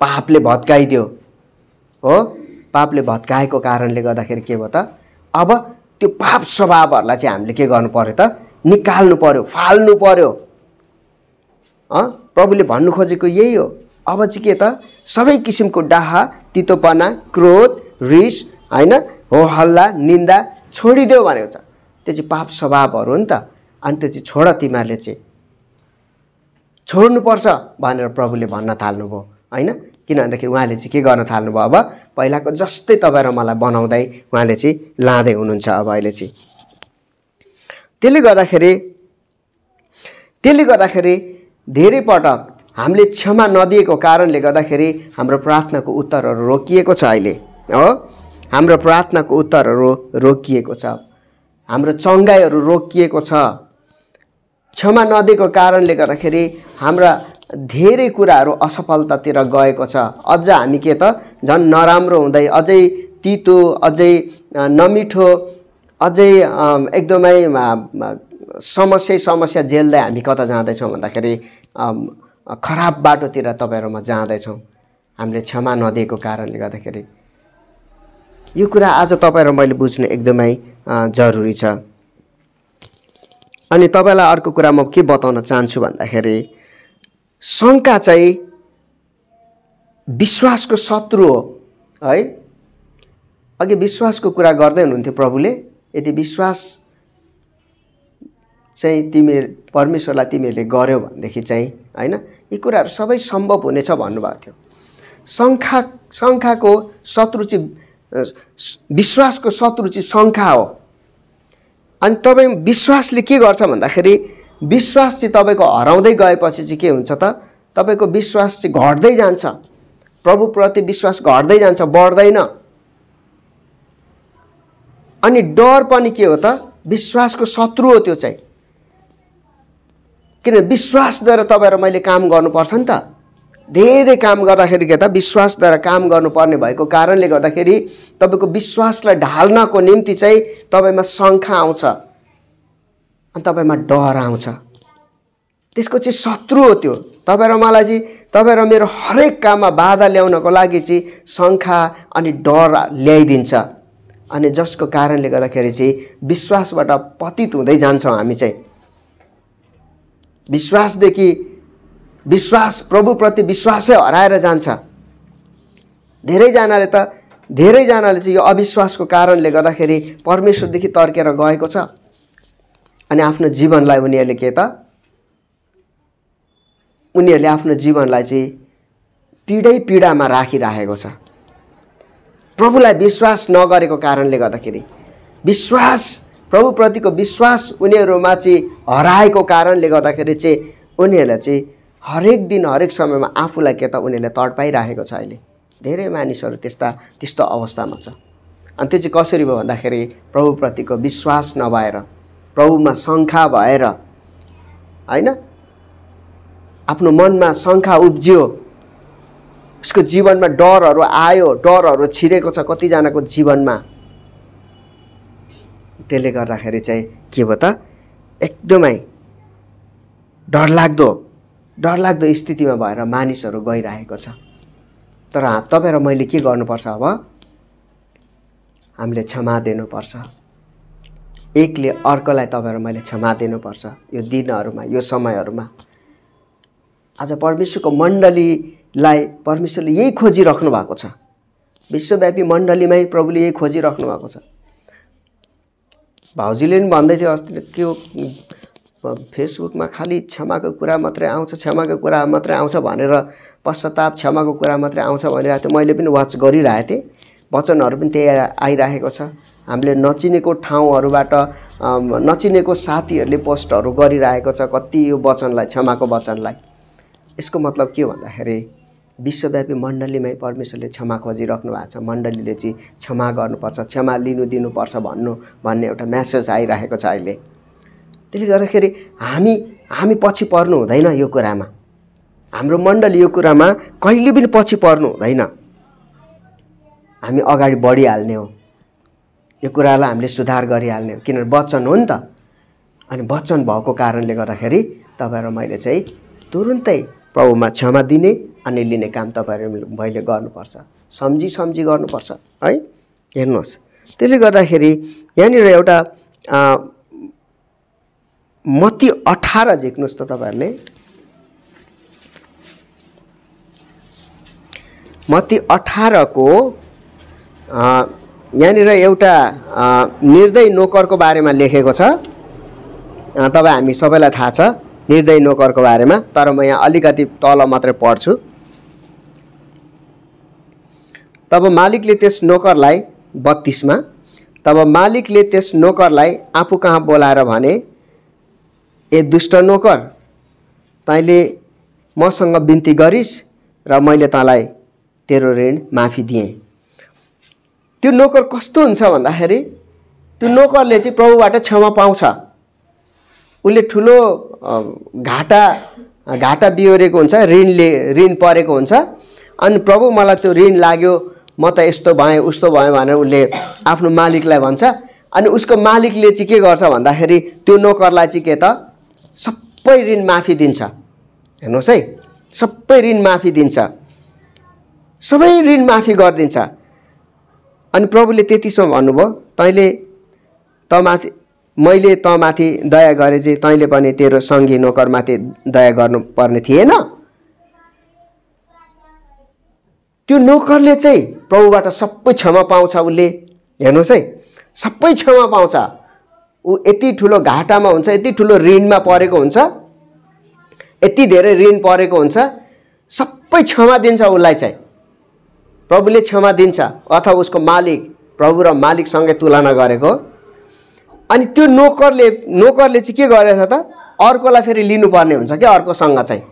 पापले भत्काइदियो। हो, पापले भत्काएको कारणले गर्दाखेरि के भयो त, अब त्यो पाप स्वभावहरूलाई चाहिँ हामीले के गर्नु पर्यो त, निकाल्नु पर्यो, फाल्नु पर्यो। प्रभुले भन्नु खोजेको यही हो। अब चाहिँ के त, सबै किसिमको डाहा, तितोपना, क्रोध, रिस हैन, हो हल्ला, निन्दा छोडिदेऊ भनेको छ। त्यो चाहिँ पाप स्वभावहरू हो नि त। अनि त्यो चाहिँ छोड, तिमीहरूले चाहिँ छोड्नुपर्छ भनेर प्रभुले भन्न थाल्नुभयो हैन। किन भन्दाखेरि उहाँले चाहिँ के गर्न थाल्नुभयो, अब पहिलाको जस्तै तपाईँ र मलाई बनाउँदै उहाँले चाहिँ लाँदै हुनुहुन्छ अब अहिले चाहिँ। त्यसले गर्दाखेरि धेरै पटक हामीले क्षमा नदिएको कारणले गर्दाखेरि हाम्रो प्रार्थनाको उत्तरहरू रोकिएको छ अहिले। हो, हाम्रो प्रार्थनाको उत्तरहरू रोकिएको छ, हाम्रो चङ्गाइहरू रोकिएको छ। क्षमा नदिएको कारणले गर्दाखेरि हाम्रा धेरै कुराहरू असफलतातिर गएको छ। अझ हामी के त, झन् नराम्रो हुँदै, अझै तितो, अझै नमिठो, अझै एकदमै समस्या झेल्दै हामी कता जाँदैछौँ भन्दाखेरि खराब बाटोतिर तपाईँ र म जाँदैछौँ, हामीले क्षमा नदिएको कारणले गर्दाखेरि। यो कुरा आज तपाईँ र मैले बुझ्नु एकदमै जरुरी छ। अनि तपाईँलाई अर्को कुरा म के बताउन चाहन्छु भन्दाखेरि शङ्का चाहिँ विश्वासको शत्रु हो है। अघि विश्वासको कुरा गर्दै हुनुहुन्थ्यो प्रभुले, यदि विश्वास चाहिँ परमेश्वरलाई तिमीहरूले गर्यौ भनेदेखि चाहिँ हैन, यी कुराहरू सबै सम्भव हुनेछ भन्नुभएको थियो। शङ्काको शत्रु चाहिँ, विश्वासको शत्रु चाहिँ शङ्का हो। अनि तपाईँ विश्वासले के गर्छ भन्दाखेरि विश्वास चाहिँ तपाईँको हराउँदै गएपछि चाहिँ के हुन्छ त, तपाईँको विश्वास चाहिँ घट्दै जान्छ, प्रभुप्रति विश्वास घट्दै जान्छ, बढ्दैन। अनि डर पनि के हो त, विश्वासको शत्रु हो त्यो चाहिँ। किन विश्वासद्वारा तपाईँ र मैले काम गर्नुपर्छ नि त। धेरै काम गर्दाखेरि के त, विश्वासद्वारा काम गर्नुपर्ने भएको कारणले गर्दाखेरि तपाईँको विश्वासलाई ढाल्नको निम्ति चाहिँ तपाईँमा शङ्का आउँछ अनि तपाईँमा डर आउँछ। त्यसको चाहिँ शत्रु हो त्यो। तपाईँ र मलाई चाहिँ, तपाईँ र मेरो हरेक काममा बाधा ल्याउनको लागि चाहिँ शङ्का अनि डर ल्याइदिन्छ। अनि जसको कारणले गर्दाखेरि चाहिँ विश्वासबाट पतित हुँदै जान्छौँ हामी चाहिँ। विश्वास प्रभुप्रति विश्वासै हराएर जान्छ। धेरैजनाले चाहिँ यो अविश्वासको कारणले गर्दाखेरि परमेश्वरदेखि तर्केर गएको छ अनि आफ्नो जीवनलाई उनीहरूले आफ्नो जीवनलाई चाहिँ पीडामा राखिराखेको छ। प्रभुलाई विश्वास नगरेको कारणले गर्दाखेरि, प्रभुप्रतिको विश्वास उनीहरूमा चाहिँ हराएको कारणले गर्दाखेरि चाहिँ उनीहरूलाई चाहिँ हरेक दिन हरेक समयमा आफूलाई के त उनीहरूले तडपाइराखेको छ। अहिले धेरै मानिसहरू त्यस्तो अवस्थामा छ। अनि त्यो चाहिँ कसरी भयो भन्दाखेरि प्रभुप्रतिको विश्वास नभएर, प्रभुमा शङ्का भएर, हैन, आफ्नो मनमा शङ्का उब्जियो, उसको जीवनमा डरहरू आयो, डरहरू छिरेको छ कतिजनाको जीवनमा। त्यसले गर्दाखेरि चाहिँ के भयो त, एकदमै डरलाग्दो स्थितिमा भएर मानिसहरू गइरहेको छ। तर तपाईँ र मैले के गर्नुपर्छ? अब हामीले क्षमा दिनुपर्छ। एकले अर्कोलाई तपाईँ र मैले क्षमा दिनुपर्छ। यो दिनहरूमा, यो समयहरूमा आज परमेश्वरको मण्डलीलाई परमेश्वरले यही खोजिराख्नु भएको छ। विश्वव्यापी मण्डलीमै प्रभुले यही खोजिराख्नु भएको छ। भाउजूले पनि भन्दै थियो अस्ति के हो, फेसबुकमा खालि क्षमाको कुरा मात्रै आउँछ, क्षमाको कुरा मात्रै आउँछ भनेर, पश्चाताप क्षमाको कुरा मात्रै आउँछ भनिरहेको थियो। मैले पनि वाच गरिरहेको थिएँ। वचनहरू पनि त्यही आइरहेको छ। हामीले नचिनेको ठाउँहरूबाट नचिनेको साथीहरूले पोस्टहरू गरिरहेको छ कति यो वचनलाई, क्षमाको वचनलाई। यसको मतलब के भन्दाखेरि विश्वव्यापी मण्डलीमै परमेश्वरले क्षमा खोजिराख्नु भएको छ। मण्डलीले चाहिँ क्षमा गर्नुपर्छ, क्षमा दिनुपर्छ भन्ने एउटा मेसेज आइरहेको छ अहिले। त्यसले गर्दाखेरि हामी पछि पर्नु हुँदैन यो कुरामा। हाम्रो मण्डली यो कुरामा कहिले पनि पछि पर्नु हुँदैन। हामी अगाडि बढिहाल्ने हो। यो कुरालाई हामीले सुधार गरिहाल्ने हो, किनभने वचन हो नि त। अनि वचन भएको कारणले गर्दाखेरि तपाईँ र मैले चाहिँ तुरुन्तै प्रभुमा क्षमा दिने अनि लिने काम तपाईँ र मैले गर्नुपर्छ। सम्झी गर्नुपर्छ है। हेर्नुहोस्, त्यसले गर्दाखेरि यहाँनिर एउटा मत्ती 18 झिक्नुहोस् त तपाईहरुले। मत्ती 18 को यहाँनिर एउटा निर्दयी नोकरको बारेमा लेखेको छ। तपाईँ हामी सबैलाई थाहा छ निर्दयी नोकरको बारेमा, तर म यहाँ अलिकति तल मात्रै पढ्छु। तब मालिकले त्यस नोकरलाई 32 मा, तब मालिकले त्यस नोकरलाई आफू कहाँ बोलाएर भने, ए दुष्ट नोकर, तैँले मसँग बिन्ती गरिस् र मैले तँलाई तेरो ऋण माफी दिएँ। त्यो नोकर कस्तो हुन्छ भन्दाखेरि त्यो नोकरले चाहिँ प्रभुबाट क्षमा पाउँछ। उसले ठुलो घाटा बिहोरेको हुन्छ, ऋण परेको हुन्छ। अनि प्रभु मलाई त्यो ऋण लाग्यो, म त यस्तो भएँ उस्तो भएँ भनेर उसले आफ्नो मालिकलाई भन्छ। अनि उसको मालिकले चाहिँ के गर्छ भन्दाखेरि त्यो नोकरलाई चाहिँ के त सबै ऋण माफी दिन्छ। हेर्नुहोस् है, सबै ऋण माफी दिन्छ, सबै ऋण माफी गरिदिन्छ। अनि प्रभुले त्यतिसम्म भन्नुभयो, मैले तँमाथि दया गरे चाहिँ तैँले पनि तेरो सङ्गी नोकरमाथि दया गर्नुपर्ने थिएन। त्यो नोकरले चाहिँ प्रभुबाट सबै क्षमा पाउँछ। उसले हेर्नुहोस् है, सबै क्षमा पाउँछ। ऊ यति ठुलो घाटामा हुन्छ, यति ठुलो ऋणमा परेको हुन्छ, यति धेरै ऋण परेको हुन्छ, सबै क्षमा दिन्छ उसलाई चाहिँ। प्रभुले क्षमा दिन्छ, अथवा उसको मालिक, प्रभु र मालिकसँगै तुलना गरेको। अनि त्यो नोकरले चाहिँ के गरेछ त, अर्कोलाई फेरि लिनुपर्ने हुन्छ क्या, अर्कोसँग चाहिँ।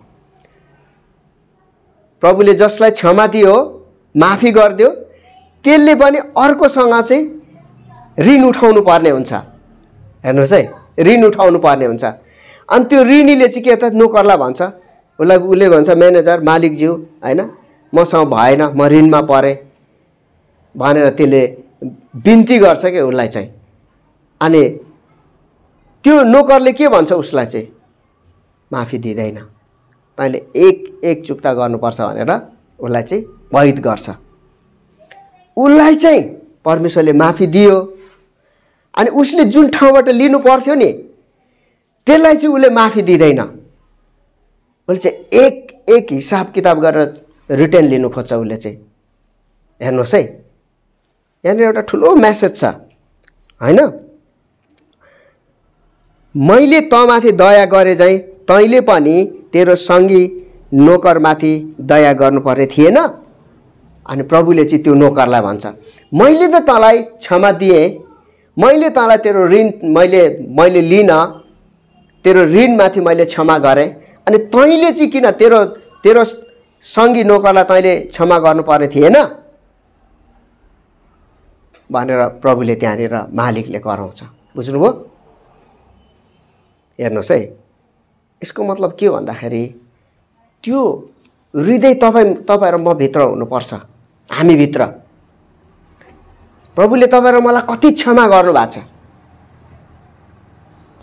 प्रभुले जसलाई क्षमा दियो, माफी गरिदियो, त्यसले पनि अर्कोसँग चाहिँ ऋण उठाउनु पर्ने हुन्छ। हेर्नुहोस् है, ऋण उठाउनु पर्ने हुन्छ। अनि त्यो ऋणीले चाहिँ के त नोकरलाई भन्छ, उसले भन्छ, म्यानेजर, मालिकज्यू, होइन मसँग भएन, म ऋणमा परेँ भनेर त्यसले बिन्ती गर्छ क्या उसलाई चाहिँ। अनि त्यो नोकरले के भन्छ उसलाई चाहिँ, माफी दिँदैन, तैँले एक चुक्ता गर्नुपर्छ भनेर उसलाई चाहिँ वैध गर्छ। उसलाई चाहिँ परमेश्वरले माफी दियो। अनि उसले जुन ठाउँबाट लिनु पर्थ्यो नि त्यसलाई चाहिँ उसले माफी दिँदैन। उसले चाहिँ एक हिसाब किताब गरेर रिटर्न लिनु खोज्छ उसले चाहिँ। हेर्नुहोस् है, यहाँनिर एउटा ठुलो मेसेज छ, होइन। मैले तँमाथि दया गरे चाहिँ तैँले पनि तेरो सङ्गी नोकरमाथि दया गर्नुपर्ने थिएन। अनि प्रभुले चाहिँ त्यो नोकरलाई भन्छ, मैले त तँलाई क्षमा दिएँ, मैले तँलाई तेरो ऋण मैले लिन, तेरो ऋणमाथि मैले क्षमा गरेँ, अनि तैँले चाहिँ किन तेरो तेरो सँगी नोकरलाई तैँले क्षमा गर्नुपर्ने थिएन भनेर प्रभुले त्यहाँनिर मालिकले कराउँछ। बुझ्नुभयो? हेर्नुहोस् है, यसको मतलब के भन्दाखेरि त्यो हृदय तपाईँ र म भित्र हुनुपर्छ, हामीभित्र। प्रभुले तपाईँ र मलाई कति क्षमा गर्नुभएको छ।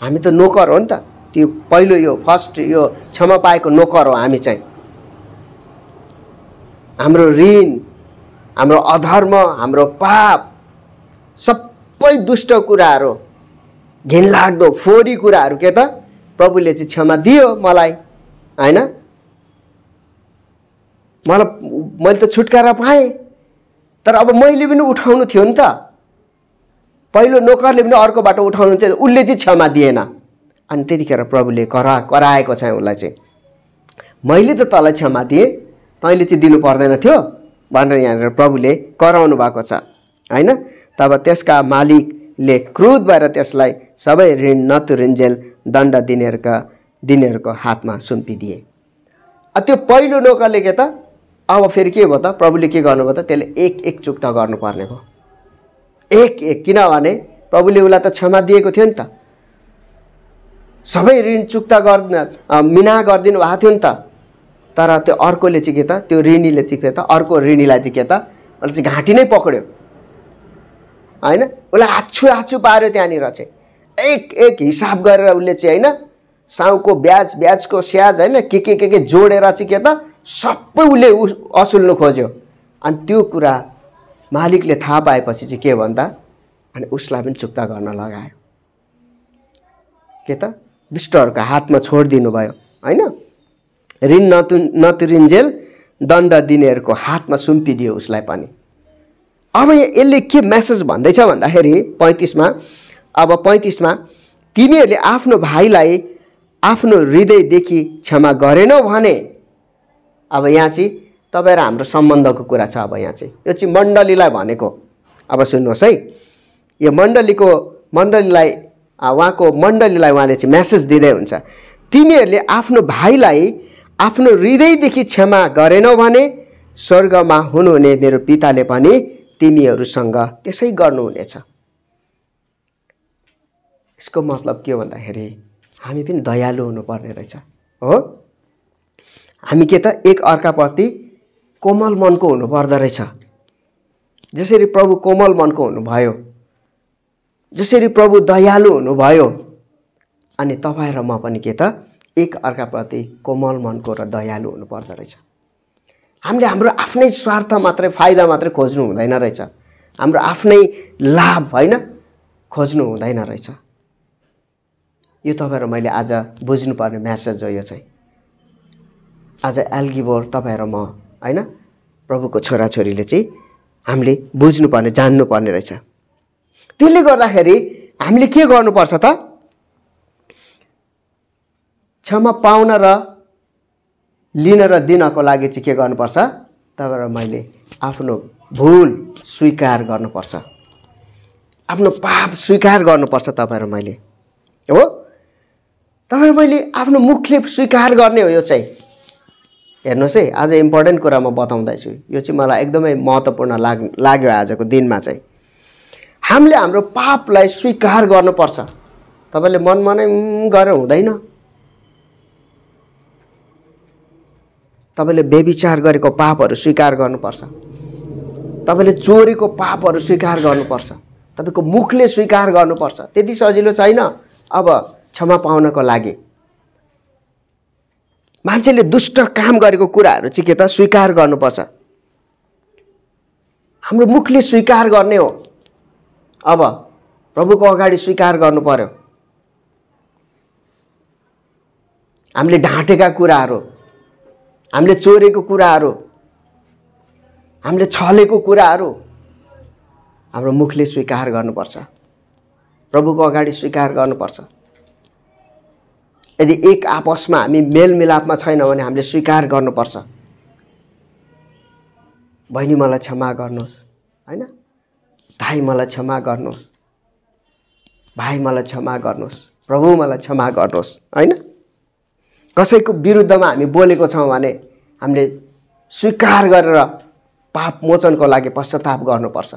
हामी त नोकर हो नि त, त्यो पहिलो यो फर्स्ट यो क्षमा पाएको नोकर हो हामी चाहिँ। हाम्रो ऋण, हाम्रो अधर्म, हाम्रो पाप, सबै दुष्ट कुराहरू, घिनलाग्दो फोहोरी कुराहरू के त प्रभुले चाहिँ क्षमा दियो मलाई, हैन? मैले त छुटकारा पाएँ, तर अब मैले पनि उठाउनु थियो नि त। पहिलो नोकरले पनि अर्को बाटो उठाउनु थियो, उसले चाहिँ क्षमा दिएन। अनि त्यतिखेर प्रभुले कराएको छ उसलाई चाहिँ, मैले त तँलाई क्षमा दिएँ, तैँले चाहिँ दिनु पर्दैन थियो भनेर यहाँनिर प्रभुले कराउनु भएको छ, हैन? तब त्यसका मालिकले क्रोध भएर त्यसलाई सबै ऋण नतुरुन्जेल दण्ड दिनेहरूको हातमा सुम्पिदिए। त्यो पहिलो नोकरले के त अब फेरि के भयो त, प्रभुले के गर्नुभयो त, त्यसले एक एक चुक्ता गर्नुपर्ने भयो, एक एक। किनभने प्रभुले उसलाई त क्षमा दिएको थियो नि त, सबै ऋण चुक्ता मिना गरिदिनु भएको थियो नि त। तर त्यो अर्कोले चाहिँ के त, त्यो ऋणीले चाहिँ के त, अर्को ऋणीलाई चाहिँ के त, उसले चाहिँ घाँटी नै पक्ड्यो, हैन? उसलाई आछु पार्यो। त्यहाँनिर चाहिँ एक एक हिसाब गरेर उसले चाहिँ, हैन, साउको ब्याजको स्याज, हैन, के जोडेर चाहिँ के त सबै उसले असुल्नु खोज्यो। अनि त्यो कुरा मालिकले थाहा पाएपछि चाहिँ के भन्दा, अनि उसलाई पनि चुक्ता गर्न लगायो, के त दुष्टहरूको हातमा छोडिदिनु भयो, हैन? ऋण नतिरुन्जेल दण्ड दिनेहरूको हातमा सुम्पिदियो उसलाई पनि। अब यसले के मेसेज भन्दैछ भन्दाखेरि 35मा, अब 35मा, तिमीहरूले आफ्नो भाइलाई आफ्नो हृदयदेखि क्षमा गरेनौ भने, अब यहाँ चाहिँ तपाईँ र हाम्रो सम्बन्धको कुरा छ। अब यहाँ चाहिँ यो चाहिँ मण्डलीलाई भनेको। अब सुन्नुहोस् है, यो मण्डलीलाई उहाँले चाहिँ मेसेज दिँदै हुन्छ, तिमीहरूले आफ्नो भाइलाई आफ्नो हृदयदेखि क्षमा गरेनौ भने स्वर्गमा हुनुहुने मेरो पिताले पनि तिमीहरूसँग त्यसै गर्नुहुनेछ। यसको मतलब के भन्दाखेरि हामी पनि दयालु हुनुपर्ने रहेछ, हो? हामी के त एक अर्काप्रति कोमल मनको हुनुपर्दो रहेछ। जसरी प्रभु कोमल मनको हुनुभयो, जसरी प्रभु दयालु हुनुभयो, अनि तपाईँ र म पनि के त एक अर्काप्रति कोमल मनको र दयालु हुनुपर्दो रहेछ। हामीले हाम्रो आफ्नै स्वार्थ मात्रै, फाइदा मात्रै खोज्नु हुँदैन रहेछ, हाम्रो आफ्नै लाभ, हैन, खोज्नु हुँदैन रहेछ। यो तपाईँ र मैले आज बुझ्नुपर्ने मेसेज हो। यो चाहिँ आज एल्गिबोर तपाईँ र म, हैन, प्रभुको छोराछोरीले चाहिँ हामीले बुझ्नुपर्ने, जान्नुपर्ने रहेछ। त्यसले गर्दाखेरि हामीले के गर्नुपर्छ त, क्षमा पाउन र लिन र दिनको लागि चाहिँ के गर्नुपर्छ, तपाईँ र मैले आफ्नो भुल स्वीकार गर्नुपर्छ, आफ्नो पाप स्वीकार गर्नुपर्छ। तपाईँ र मैले, हो? तपाईँ र मैले आफ्नो मुखले स्वीकार गर्ने हो यो चाहिँ। हेर्नुहोस् है, आज इम्पोर्टेन्ट कुरा म बताउँदैछु, यो चाहिँ मलाई एकदमै महत्त्वपूर्ण लाग्यो आजको दिनमा चाहिँ। हामीले हाम्रो पापलाई स्वीकार गर्नुपर्छ। तपाईँले मनमा नै गरेर हुँदैन। तपाईँले व्यभिचार गरेको पापहरू स्वीकार गर्नुपर्छ, तपाईँले चोरेको पापहरू स्वीकार गर्नुपर्छ, तपाईँको मुखले स्वीकार गर्नुपर्छ। त्यति सजिलो छैन अब क्षमा पाउनको लागि। मान्छेले दुष्ट काम गरेको कुराहरू चाहिँ के त स्वीकार गर्नुपर्छ, हाम्रो मुखले स्वीकार गर्ने हो। अब प्रभुको अगाडि स्वीकार गर्नु पर्यो। हामीले ढाँटेका कुराहरू, हामीले चोरेको कुराहरू, हामीले छलेको कुराहरू हाम्रो मुखले स्वीकार गर्नुपर्छ, प्रभुको अगाडि स्वीकार गर्नुपर्छ। यदि एक आपसमा हामी मेलमिलापमा छैन भने हामीले स्वीकार गर्नुपर्छ, बहिनी मलाई क्षमा गर्नुहोस्, हैन, दाइ मलाई क्षमा गर्नुहोस्, भाइ मलाई क्षमा गर्नुहोस्, प्रभु मलाई क्षमा गर्नुहोस्, हैन। कसैको विरुद्धमा हामी बोलेको छौँ भने हामीले स्वीकार गरेर पाप मोचनको लागि पश्चाताप गर्नुपर्छ।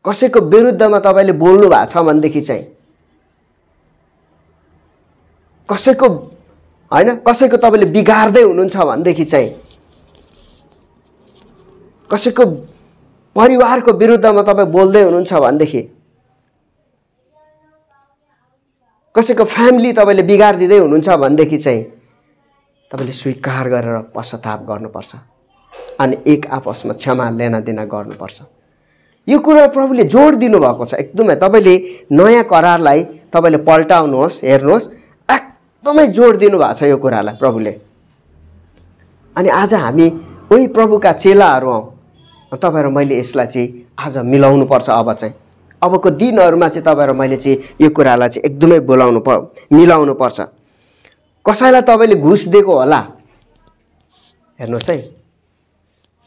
कसैको विरुद्धमा तपाईले बोल्नु भएको छ भनेदेखि चाहिँ कसैको तपाईले बिगार्दै हुनुहुन्छ भनेदेखि चाहिँ कसैको परिवारको विरुद्धमा तपाईँ बोल्दै हुनुहुन्छ भनेदेखि कसैको फ्यामिली तपाईले बिगार्दिँदै हुनुहुन्छ भनेदेखि चाहिँ तपाईले स्वीकार गरेर पश्चाताप गर्नुपर्छ अनि एक आपसमा क्षमा लेनादेना गर्नुपर्छ। यो कुरा प्रभुले जोड दिनुभएको छ एकदमै। तपाईले नयाँ करारलाई तपाईले पल्टाउनुहोस्, हेर्नुहोस्, एकदमै जोड दिनुभएको छ यो कुरालाई प्रभुले। अनि आज हामी उही प्रभुका चेलाहरू हौँ। तपाईँ र मैले यसलाई चाहिँ आज मिलाउनु पर्छ। अबको दिनहरूमा चाहिँ तपाईँ र मैले चाहिँ यो कुरालाई चाहिँ एकदमै मिलाउनु पर्छ। कसैलाई तपाईँले घुस दिएको होला, हेर्नुहोस् है,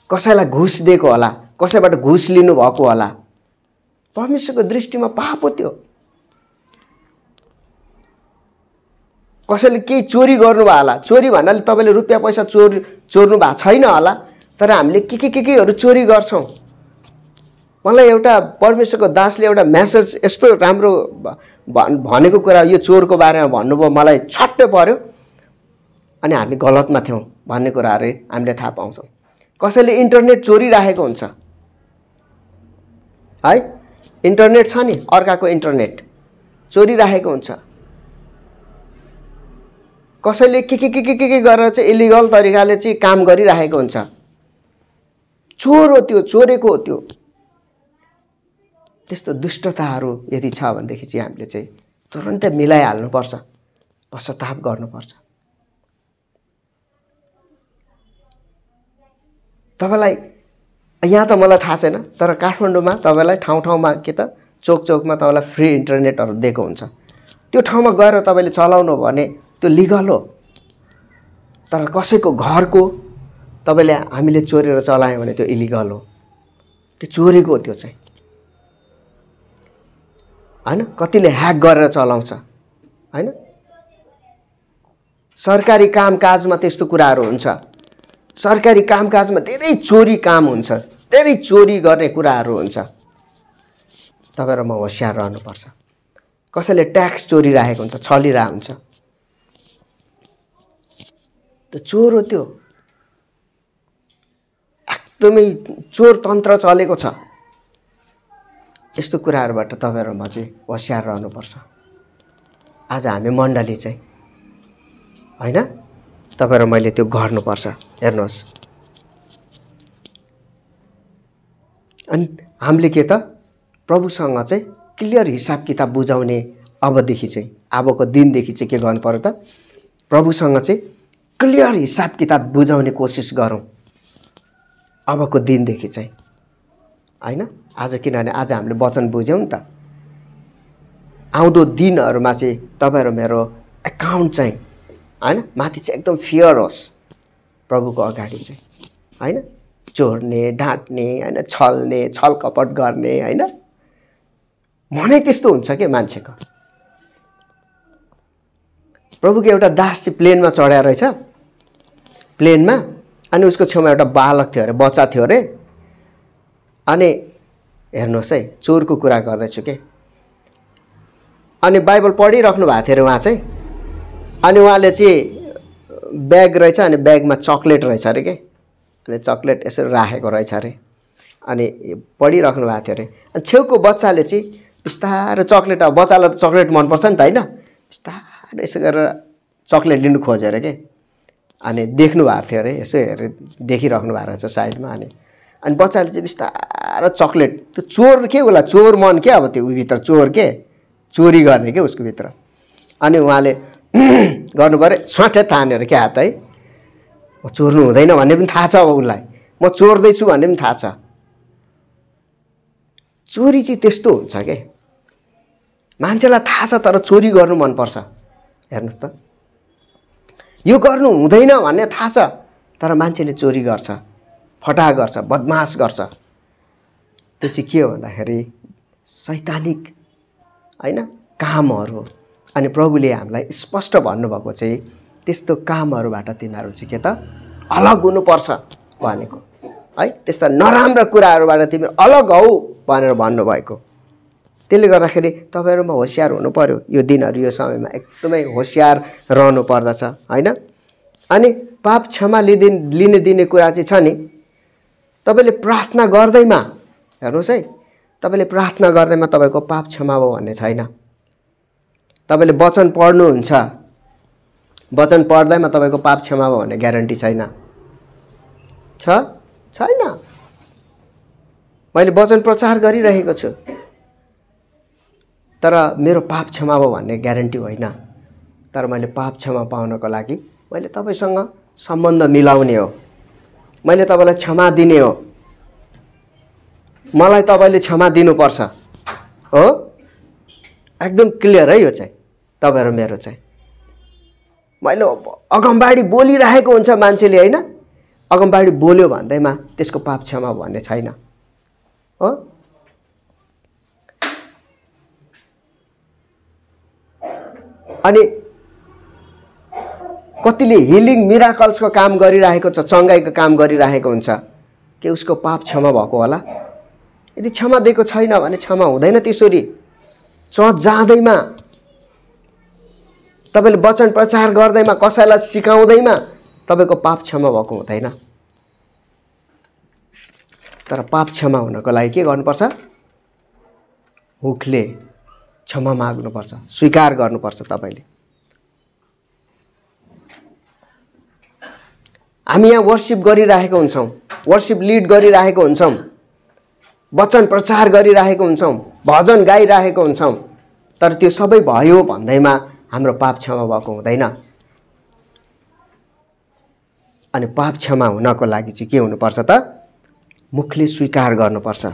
कसैलाई घुस दिएको होला, कसैबाट घुस लिनुभएको होला, परमेश्वरको दृष्टिमा पाप हो त्यो। कसैले केही चोरी गर्नुभयो होला, चोरी भन्नाले तपाईँले रुपियाँ पैसा चोर्नु भएको छैन होला, तर हामीले केहरू चोरी गर्छौँ। मलाई एउटा परमेश्वरको दासले एउटा मेसेज यस्तो राम्रो भनेको कुरा, यो चोरको बारेमा भन्नुभयो, मलाई छट्टै पर्यो। अनि हामी गलतमा थियौँ भन्ने कुराहरू हामीले थाहा पाउँछौँ। कसैले इन्टरनेट चोरिराखेको हुन्छ है, इन्टरनेट छ नि, अर्काको इन्टरनेट चोरिराखेको हुन्छ। कसैले के गरेर चाहिँ इलिगल तरिकाले चाहिँ काम गरिराखेको हुन्छ। चोर हो त्यो, चोरेको हो त्यो। त्यस्तो दुष्टताहरू यदि छ भनेदेखि चाहिँ हामीले चाहिँ तुरन्तै मिलाइहाल्नुपर्छ, पश्चाताप गर्नुपर्छ। तपाईलाई यहाँ त मलाई थाहा छैन, तर काठमाडौँमा तपाईलाई ठाउँ-ठाउँमा के त चोकमा तपाईलाई फ्री इन्टरनेटहरू दिएको हुन्छ। त्यो ठाउँमा गएर तपाईले चलाउनु भने त्यो लिगल हो। तर कसैको घरको तपाईले हामीले चोरेर चलायौँ भने त्यो इलिगल हो, त्यो चोरेको हो त्यो चाहिँ हैन। कतिले ह्याक गरेर चलाउँछ हैन। सरकारी कामकाजमा त्यस्तो कुराहरू हुन्छ। सरकारी कामकाजमा धेरै चोरी काम हुन्छ, धेरै चोरी गर्ने कुराहरू हुन्छ। तपाईँ र म होशियार रहनुपर्छ। कसैले ट्याक्स चोरिराखेको हुन्छ, छलिरहेको हुन्छ, त्यो चोर हो त्यो। एकदमै चोर तन्त्र चलेको छ। यस्तो कुराहरूबाट तपाईँ र म चाहिँ होशियार रहनुपर्छ। आज हामी मण्डली चाहिँ हैन, तपाईँ र मैले त्यो गर्नुपर्छ। हेर्नुहोस्, अनि हामीले के त प्रभुसँग चाहिँ क्लियर हिसाब किताब बुझाउने अबदेखि चाहिँ, अबको दिनदेखि चाहिँ के गर्नु पर्यो त, प्रभुसँग चाहिँ क्लियर हिसाब किताब बुझाउने कोसिस गरौँ अबको दिनदेखि चाहिँ हैन। आज किनभने आज हामीले वचन बुझ्यौँ नि त, आउँदो दिनहरूमा चाहिँ तपाईँ र मेरो एकाउन्ट चाहिँ हैन माथि चाहिँ एकदम फियर होस् प्रभुको अगाडि चाहिँ हैन। चोर्ने, ढाँट्ने हैन, छल्ने, छलकपट गर्ने हैन, मनै त्यस्तो हुन्छ के मान्छेको। प्रभुको एउटा दास चाहिँ प्लेनमा चढ्या रहेछ, प्लेनमा। अनि उसको छेउमा एउटा बालक थियो अरे, बच्चा थियो अरे। अनि हेर्नुहोस् है, चोरको कुरा गर्दैछु के। अनि बाइबल पढिराख्नु भएको थियो अरे उहाँ चाहिँ। अनि उहाँले चाहिँ ब्याग रहेछ, अनि ब्यागमा चक्लेट रहेछ अरे के। अनि चक्लेट यसरी राखेको रहेछ अरे। अनि पढिराख्नु भएको थियो अरे। अनि छेउको बच्चाले चाहिँ बिस्तारो चक्लेट, अब बच्चालाई त चक्लेट मनपर्छ नि त हैन, बिस्तारो यसो गरेर चक्लेट लिनु खोज्यो अरे के। अनि देख्नु भएको थियो अरे, यसो हेरेर देखिराख्नु भएको रहेछ साइडमा। अनि बच्चाले चाहिँ बिस्तारो चक्लेट, त्यो चोर के होला, चोर मन के, अब त्यो उभित्र चोर के, चोरी गर्ने के उसको भित्र। अनि उहाँले गर्नु पऱ्यो, स्वाटै तानेर क्या हात है, म चोर्नु हुँदैन भन्ने पनि थाहा छ अब उसलाई, म चोर्दैछु भन्ने पनि थाहा छ। चोरी चाहिँ त्यस्तो हुन्छ के, मान्छेलाई थाहा छ तर चोरी गर्नु मनपर्छ। हेर्नुहोस् त, यो गर्नु हुँदैन भन्ने थाहा छ तर मान्छेले चोरी गर्छ, फटाहा गर्छ, बदमास गर्छ। त्यो चाहिँ के हो भन्दाखेरि शैतानिक हैन कामहरू। अनि प्रभुले हामीलाई स्पष्ट भन्नुभएको चाहिँ त्यस्तो कामहरूबाट तिमीहरू चाहिँ के त अलग हुनुपर्छ भनेको है। त्यस्ता नराम्रा कुराहरूबाट तिमीहरू अलग हौ भनेर भन्नुभएको। त्यसले गर्दाखेरि तपाईँहरूमा होसियार हुनु पर्यो। यो दिनहरू यो समयमा एकदमै होसियार रहनु पर्दछ हैन। अनि पाप क्षमा लिने दिने कुरा चाहिँ छ नि, तपाईँले प्रार्थना गर्दैमा हेर्नुहोस् है, तपाईँले प्रार्थना गर्दैमा तपाईँको पाप क्षमा भयो भन्ने छैन। तपाईँले वचन पढ्नुहुन्छ, वचन पढ्दैमा तपाईँको पाप क्षमा भयो भन्ने ग्यारेन्टी छैन। छैन। मैले वचन प्रचार गरिरहेको छु तर मेरो पाप क्षमा भयो भन्ने ग्यारेन्टी होइन। तर मैले पाप क्षमा पाउनको लागि मैले तपाईसँग सम्बन्ध मिलाउने हो, मैले तपाईँलाई क्षमा दिने हो, मलाई तपाईँले क्षमा दिनुपर्छ हो। एकदम क्लियर है यो चाहिँ तपाईँहरू मेरो चाहिँ। मैले अगमबाडी बोलिरहेको हुन्छ मान्छेले हैन, अगमबाडी बोल्यो भन्दैमा त्यसको पाप क्षमा भन्ने छैन हो। अनि कतिले हिलिङ मिराकल्सको काम गरिरहेको छ, चङ्गाइको काम गरिरहेको हुन्छ, के उसको पाप क्षमा भएको होला? यदि क्षमा दिएको छैन भने क्षमा हुँदैन त्यसरी। चर्च जाँदैमा, तपाईँले वचन प्रचार गर्दैमा, कसैलाई सिकाउँदैमा तपाईँको पाप क्षमा भएको हुँदैन। तर पाप क्षमा हुनको लागि के गर्नुपर्छ? मुखले क्षमा माग्नुपर्छ, स्वीकार गर्नुपर्छ। तपाईँले हामी यहाँ वर्शिप गरिरहेको हुन्छौँ, वर्शिप लिड गरिरहेको हुन्छौँ, वचन प्रचार गरिरहेको हुन्छौँ, भजन गाइरहेको हुन्छौँ, तर त्यो सबै भयो भन्दैमा हाम्रो पाप क्षमा भएको हुँदैन। अनि पाप क्षमा हुनको लागि चाहिँ के हुनुपर्छ त? मुखले स्वीकार गर्नुपर्छ।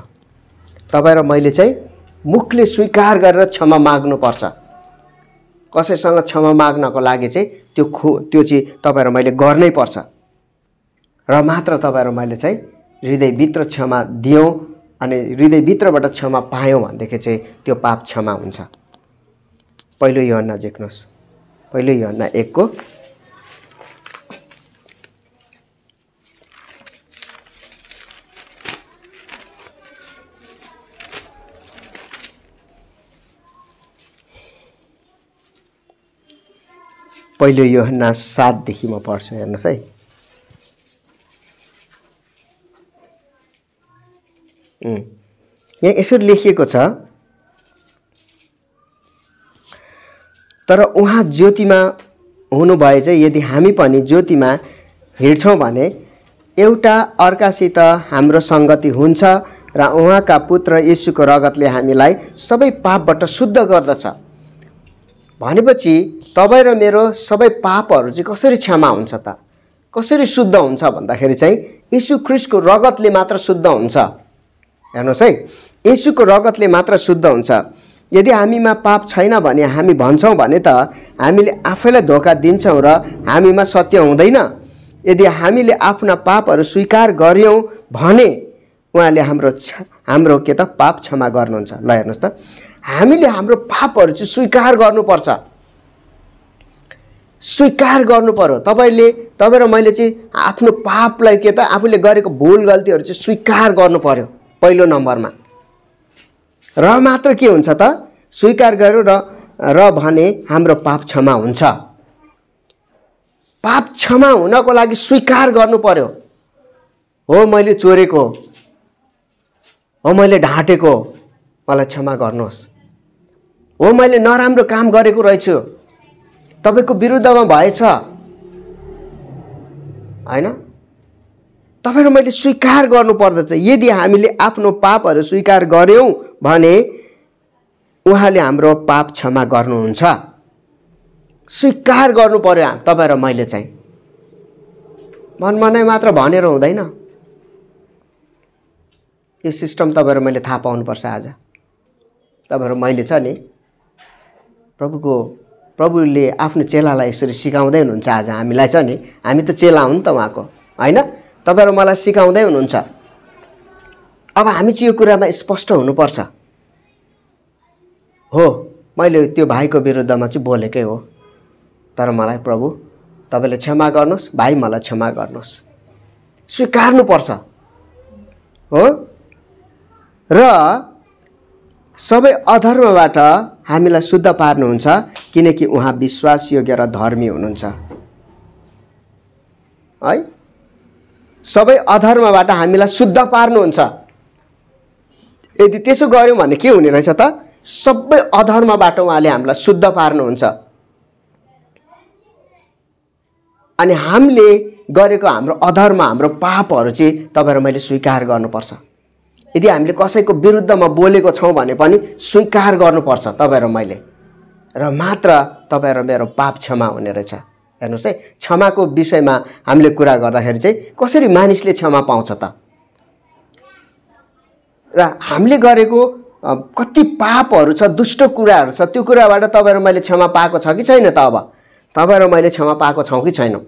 तपाईँ र मैले चाहिँ मुखले स्वीकार गरेर क्षमा माग्नुपर्छ। कसैसँग क्षमा माग्नको लागि चाहिँ त्यो चाहिँ तपाईँ र मैले गर्नै पर्छ। र मात्र तपाईँ र मैले चाहिँ हृदयभित्र क्षमा दियौँ अनि हृदयभित्रबाट क्षमा पायौँ भनेदेखि चाहिँ त्यो पाप क्षमा हुन्छ। पहिलो यूहन्ना लेख्नुहोस्, पहिलो यूहन्ना 1 पहिलो यूहन्ना 7 देखि म पढ्छु, हेर्नुहोस् है। यहाँ यसरी लेखिएको छ, तर उहाँ ज्योतिमा हुनुभए चाहिँ यदि हामी पनि ज्योतिमा हिँड्छौँ भने एउटा अर्कासित हाम्रो सङ्गति हुन्छ र उहाँका पुत्र येशूको रगतले हामीलाई सबै पापबाट शुद्ध गर्दछ। भनेपछि तपाईँ र मेरो सबै पापहरू चाहिँ कसरी क्षमा हुन्छ त? कसरी शुद्ध हुन्छ भन्दाखेरि चाहिँ येशू ख्रीष्टको रगतले मात्र शुद्ध हुन्छ। हेर्नुहोस् है, येशूको रगतले मात्र शुद्ध हुन्छ। यदि हामीमा पाप छैन भने हामी भन्छौँ भने त हामीले आफैलाई धोका दिन्छौँ र हामीमा सत्य हुँदैन। यदि हामीले आफ्ना पापहरू स्वीकार गर्यौँ भने उहाँले हाम्रो के त पाप क्षमा गर्नुहुन्छ। ल हेर्नुहोस् त, हामीले हाम्रो पापहरू चाहिँ स्वीकार गर्नुपर्छ, स्वीकार गर्नु पर्यो। तपाईँ र मैले चाहिँ आफ्नो पापलाई के त आफूले गरेको भुल गल्तीहरू चाहिँ स्वीकार गर्नु पर्यो पहिलो नम्बरमा। र मात्र के हुन्छ त? स्वीकार गर्यो र भने हाम्रो पाप क्षमा हुन्छ। पाप क्षमा हुनको लागि स्वीकार गर्नु पर्यो। हो मैले चोरेको हो, मैले ढाँटेको, मलाई क्षमा गर्नुहोस्। हो मैले नराम्रो काम गरेको रहेछु, तपाईँको विरुद्धमा भएछ हैन। तपाईँ र मैले स्वीकार गर्नु पर्दछ। यदि हामीले आफ्नो पापहरू स्वीकार गर्यौँ भने उहाँले हाम्रो पाप क्षमा गर्नुहुन्छ। स्वीकार गर्नु पर्यो तपाईँ र मैले चाहिँ, मनमनै मात्र भनेर हुँदैन। यो सिस्टम तपाईँ र मैले थाहा पाउनुपर्छ। आज तपाईँ र मैले छ नि, प्रभुले आफ्नो चेलालाई यसरी सिकाउँदै हुनुहुन्छ। आज हामीलाई छ नि, हामी त चेला हुन् त उहाँको हैन। तपाईँ र मलाई सिकाउँदै हुनुहुन्छ। अब हामी चाहिँ यो कुरामा स्पष्ट हुनुपर्छ। हो मैले त्यो भाइको विरुद्धमा चाहिँ बोलेकै हो, तर मलाई प्रभु तपाईले क्षमा गर्नुस्, भाइ मलाई क्षमा गर्नुस्। स्वीकार्नुपर्छ हो। र सबै अधर्मबाट हामीलाई शुद्ध पार्नुहुन्छ, किनकि उहाँ विश्वासयोग्य र धर्मी हुनुहुन्छ है। सबै अधर्मबाट हामीलाई शुद्ध पार्नुहुन्छ। यदि त्यसो गर्यौं भने के हुने रहेछ त? सबै अधर्मबाट उहाँले हामीलाई शुद्ध पार्नुहुन्छ। अनि हामीले गरेको हाम्रो अधर्म, हाम्रो पापहरू चाहिँ तपाईँ र मैले स्वीकार गर्नुपर्छ। यदि हामीले कसैको विरुद्धमा बोलेको छौं भने पनि स्वीकार गर्नुपर्छ तपाईँ र मैले, र मात्र तपाईँ र मेरो पाप क्षमा हुने रहेछ। हेर्नुस् है, क्षमाको विषयमा हामीले कुरा गर्दाखेरि चाहिँ कसरी मानिसले क्षमा पाउँछ त? र हामीले गरेको कति पापहरू छ, दुष्ट कुराहरू छ, त्यो कुराबाट तपाईँ र मैले क्षमा पाएको छ कि छैन त? अब तपाईँ र मैले क्षमा पाएको छौँ कि छैनौँ?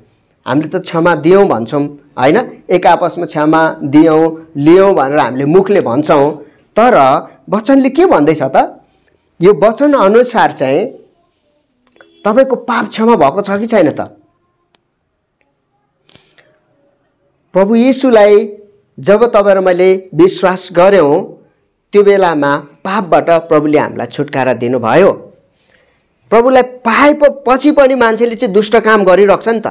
हामीले त क्षमा दियौँ भन्छौँ हैन, एक आपसमा क्षमा दियौँ लियौँ भनेर हामीले मुखले भन्छौँ, तर वचनले के भन्दैछ त? यो वचन अनुसार चाहिँ तपाईको पाप क्षमा भएको छ कि छैन त? प्रभु येशूलाई जब तपाईँ र मैले विश्वास गर्यौं त्यो बेलामा पापबाट प्रभुले हामीलाई छुटकारा दिनुभयो। प्रभुलाई पाएपछि पनि मान्छेले चाहिँ दुष्ट काम गरिरहेछ नि त,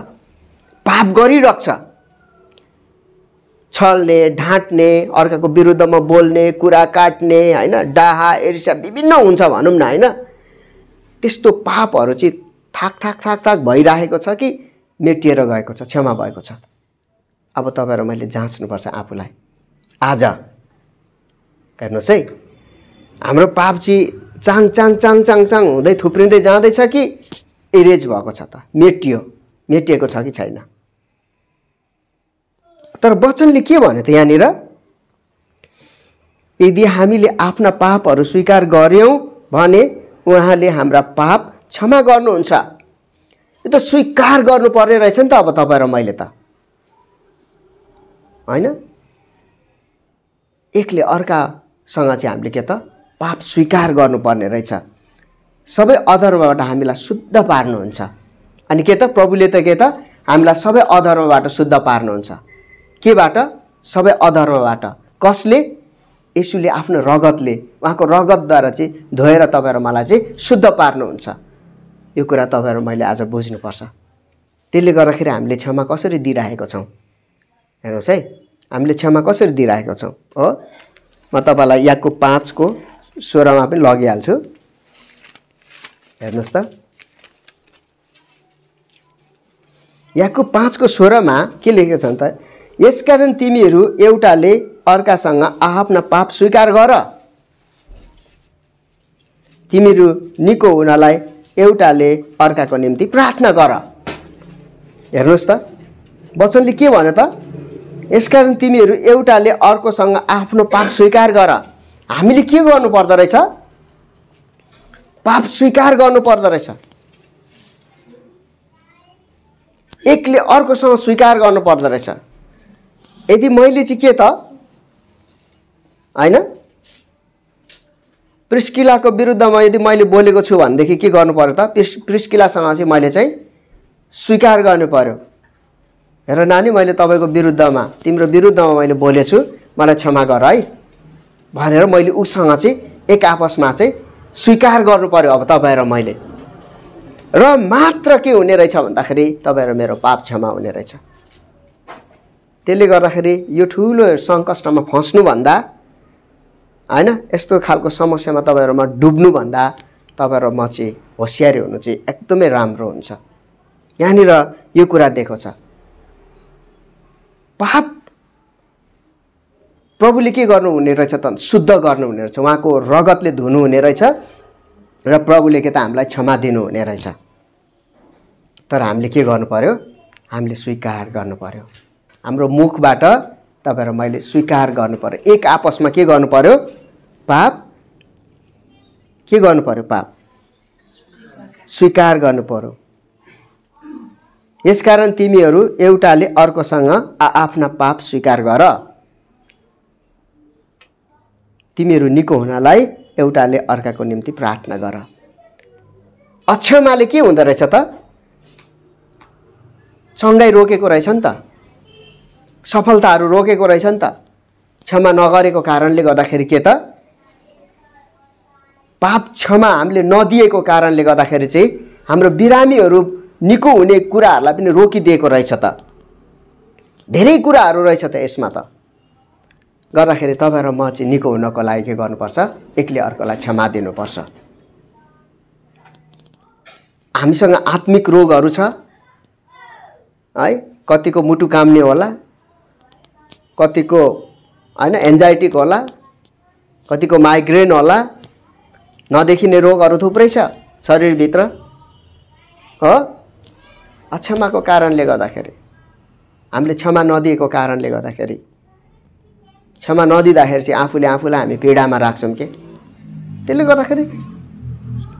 पाप गरिरहेछ। छल्ने, ढाँट्ने, अर्काको विरुद्धमा बोल्ने, कुरा काट्ने हैन, डाहा ईर्ष्या विभिन्न हुन्छ भनौं न हैन। त्यस्तो पापहरू चाहिँ थाक थाक थाक थाक भइरहेको छ कि मेटिएर गएको छ, क्षमा भएको छ? अब तपाईँ र मैले जाँच्नुपर्छ आफूलाई आज। हेर्नुस् है, हाम्रो पाप चाहिँ Chang Chang Chang Chang Chang हुँदै थुप्रिँदै जाँदैछ कि इरेज भएको छ त? मेटिएको छ कि छैन? तर वचनले के भन्यो त यहाँनिर? यदि हामीले आफ्ना पापहरू स्वीकार गर्यौं भने उहाँले हाम्रा पाप क्षमा गर्नुहुन्छ। यो त स्वीकार गर्नुपर्ने रहेछ नि त अब तपाईँ र मैले त हैन। एकले अर्कासँग चाहिँ हामीले के त पाप स्वीकार गर्नुपर्ने रहेछ। सबै अधर्मबाट हामीलाई शुद्ध पार्नुहुन्छ। अनि के त प्रभुले त के त हामीलाई सबै अधर्मबाट शुद्ध पार्नुहुन्छ। केबाट? सबै अधर्मबाट। कसले? येशूले आफ्नो रगतले, उहाँको रगतद्वारा चाहिँ धोएर तपाईँ र मलाई चाहिँ शुद्ध पार्नुहुन्छ। यो कुरा तपाईँ र मैले आज बुझ्नुपर्छ। त्यसले गर्दाखेरि हामीले क्षमा कसरी दिइरहेको छौं? हेर्नुस् है, हामीले क्षमा कसरी दिइरहेको छौं हो। म तपाईलाई याकुब 5:16 पनि लगिहाल्छु। हेर्नुस् त, याकुब 5:16 के लेखेको छ त? यसकारण तिमीहरू एउटाले अर्कासँग आफ्ना पाप स्वीकार गर, तिमीहरू निको हुनलाई एउटाले अर्काको निम्ति प्रार्थना गर। हेर्नुस् त, वचनले के भन्यो त? यसकारण तिमीहरू एउटाले अर्कोसँग आफ्नो पाप स्वीकार गर। हामीले के गर्नु पर्दो रहेछ? पाप स्वीकार गर्नु पर्दो रहेछ। एकले अर्कोसँग स्वीकार गर्नु पर्दो रहेछ। यदि मैले चाहिँ के त हैन, प्रिस्किलाको विरुद्धमा यदि मैले बोलेको छु भनेदेखि के गर्नु पर्यो त? प्रिस्किलासँग चाहिँ मैले चाहिँ स्वीकार गर्नु पर्यो। हेर नानी, मैले तपाईको विरुद्धमा, तिम्रो विरुद्धमा मैले बोलेछु, मलाई क्षमा गर है भनेर मैले उसँग चाहिँ एक आपसमा चाहिँ स्वीकार गर्नु पर्यो अब तपाईँ र मैले। र मात्र के हुने रहेछ भन्दाखेरि तपाईँ र मेरो पाप क्षमा हुने रहेछ। त्यसले गर्दाखेरि यो ठुलो सङ्कष्टमा फस्नुभन्दा हैन, यस्तो खालको समस्यामा तपाईँ र म डुब्नुभन्दा तपाईँ र म चाहिँ होसियारी हुनु चाहिँ एकदमै राम्रो हुन्छ। यहाँनिर यो कुरा देखो छ, पाप प्रभुले के गर्नु हुने रहेछ त? शुद्ध गर्नु हुने रहेछ। उहाँको रगतले धुनु हुने रहेछ र प्रभुले के त हामीलाई क्षमा दिनु हुने रहेछ। तर हामीले के गर्नु पर्यो? हामीले स्वीकार गर्नु पर्यो। हाम्रो मुखबाट तपाईँ र मैले स्वीकार गर्नु पर्यो। एक आपसमा के गर्नु पर्यो? पाप के गर्नु पर्यो? पाप स्वीकार गर्नु पर्यो। यसकारण तिमीहरू एउटाले अर्कोसँग आफ्ना पाप स्वीकार गर, तिमीहरू निको हुनलाई एउटाले अर्काको निम्ति प्रार्थना गर। अक्षमाले के हुँदो रहेछ त? चङ्गाई रोकेको रहेछ नि त, सफलताहरू रोकेको रहेछ नि त। क्षमा नगरेको कारणले गर्दाखेरि के त पाप क्षमा हामीले नदिएको कारणले गर्दाखेरि चाहिँ हाम्रो बिरामीहरू निको हुने कुराहरूलाई पनि रोकिदिएको रहेछ त। धेरै कुराहरू रहेछ त यसमा त। गर्दाखेरि तपाईँ र म चाहिँ निको हुनको लागि के गर्नुपर्छ? एकले अर्कोलाई क्षमा दिनुपर्छ। हामीसँग आत्मिक रोगहरू छ है, कतिको मुटु काम्ने होला, कतिको हैन एन्जाइटीको होला, कतिको माइग्रेन होला, नदेखिने रोगहरू थुप्रै छ शरीरभित्र हो। अक्षमाको कारणले गर्दाखेरि, हामीले क्षमा नदिएको कारणले गर्दाखेरि, क्षमा नदिँदाखेरि चाहिँ आफूलाई हामी पीडामा राख्छौँ के। त्यसले गर्दाखेरि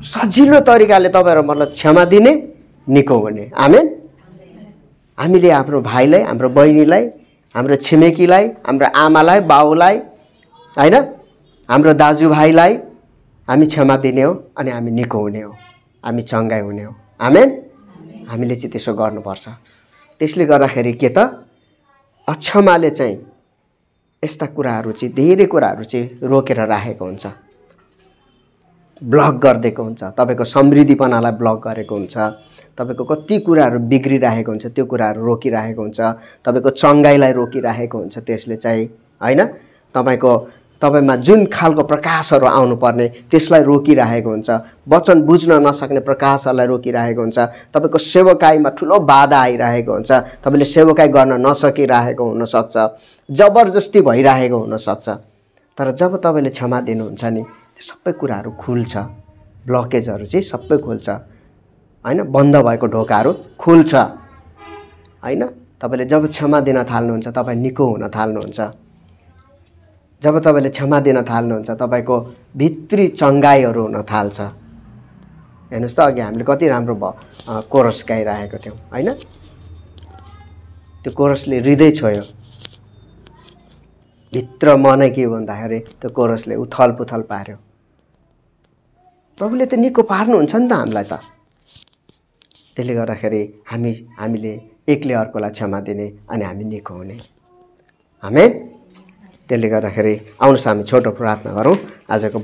सजिलो तरिकाले तपाईँ र मलाई क्षमा दिने, निको हुने। आमेन। हामीले आफ्नो भाइलाई, हाम्रो बहिनीलाई, हाम्रो छिमेकीलाई, हाम्रो आमालाई, बाउलाई हैन, हाम्रो दाजुभाइलाई हामी क्षमा दिने हो अनि हामी निको हुने हो, हामी चङ्गाई हुने हो। आमेन। हामीले चाहिँ त्यसो गर्नुपर्छ। त्यसले गर्दाखेरि के त अक्षमाले चाहिँ यस्ता कुराहरू चाहिँ धेरै कुराहरू चाहिँ रोकेर राखेको हुन्छ, ब्लक गरिदिएको हुन्छ, तपाईँको समृद्धिपनालाई ब्लक गरेको हुन्छ, तपाईँको कति कुराहरू बिग्रिरहेको हुन्छ त्यो कुराहरू रोकिरहेको हुन्छ, तपाईँको चङ्गाइलाई रोकिरहेको हुन्छ। त्यसले चाहिँ हैन तपाईँमा जुन खालको प्रकाशहरू आउनुपर्ने त्यसलाई रोकिरहेको हुन्छ, वचन बुझ्न नसक्ने प्रकाशहरूलाई रोकिरहेको हुन्छ, तपाईँको सेवकाईमा ठुलो बाधा आइरहेको हुन्छ, तपाईँले सेवकाई गर्न नसकिरहेको हुनसक्छ, जबरजस्ती भइरहेको हुनसक्छ। तर जब तपाईँले क्षमा दिनुहुन्छ नि त्यो सबै कुराहरू खुल्छ, ब्लकेजहरू चाहिँ सबै खुल्छ हैन, बन्द भएको ढोकाहरू खुल्छ हैन। तपाईँले जब क्षमा दिन थाल्नुहुन्छ तपाईँ निको हुन थाल्नुहुन्छ। जब तपाईँले क्षमा दिन थाल्नुहुन्छ तपाईँको भित्री चङ्गाइहरू हुन थाल्छ। हेर्नुहोस् त अघि हामीले कति राम्रो कोरस गाइरहेको थियौँ हैन, त्यो कोरसले हृदय छोयो। भित्र मनै के भन्दाखेरि त्यो कोरसले उथल पुथल पार्यो। प्रभुले त निको पार्नुहुन्छ नि त हामीलाई त। त्यसले गर्दाखेरि हामीले एकले अर्कोलाई क्षमा दिने अनि हामी निको हुने। आमेन। त्यसले गर्दाखेरि आउनुहोस् हामी छोटो प्रार्थना गरौँ। आजको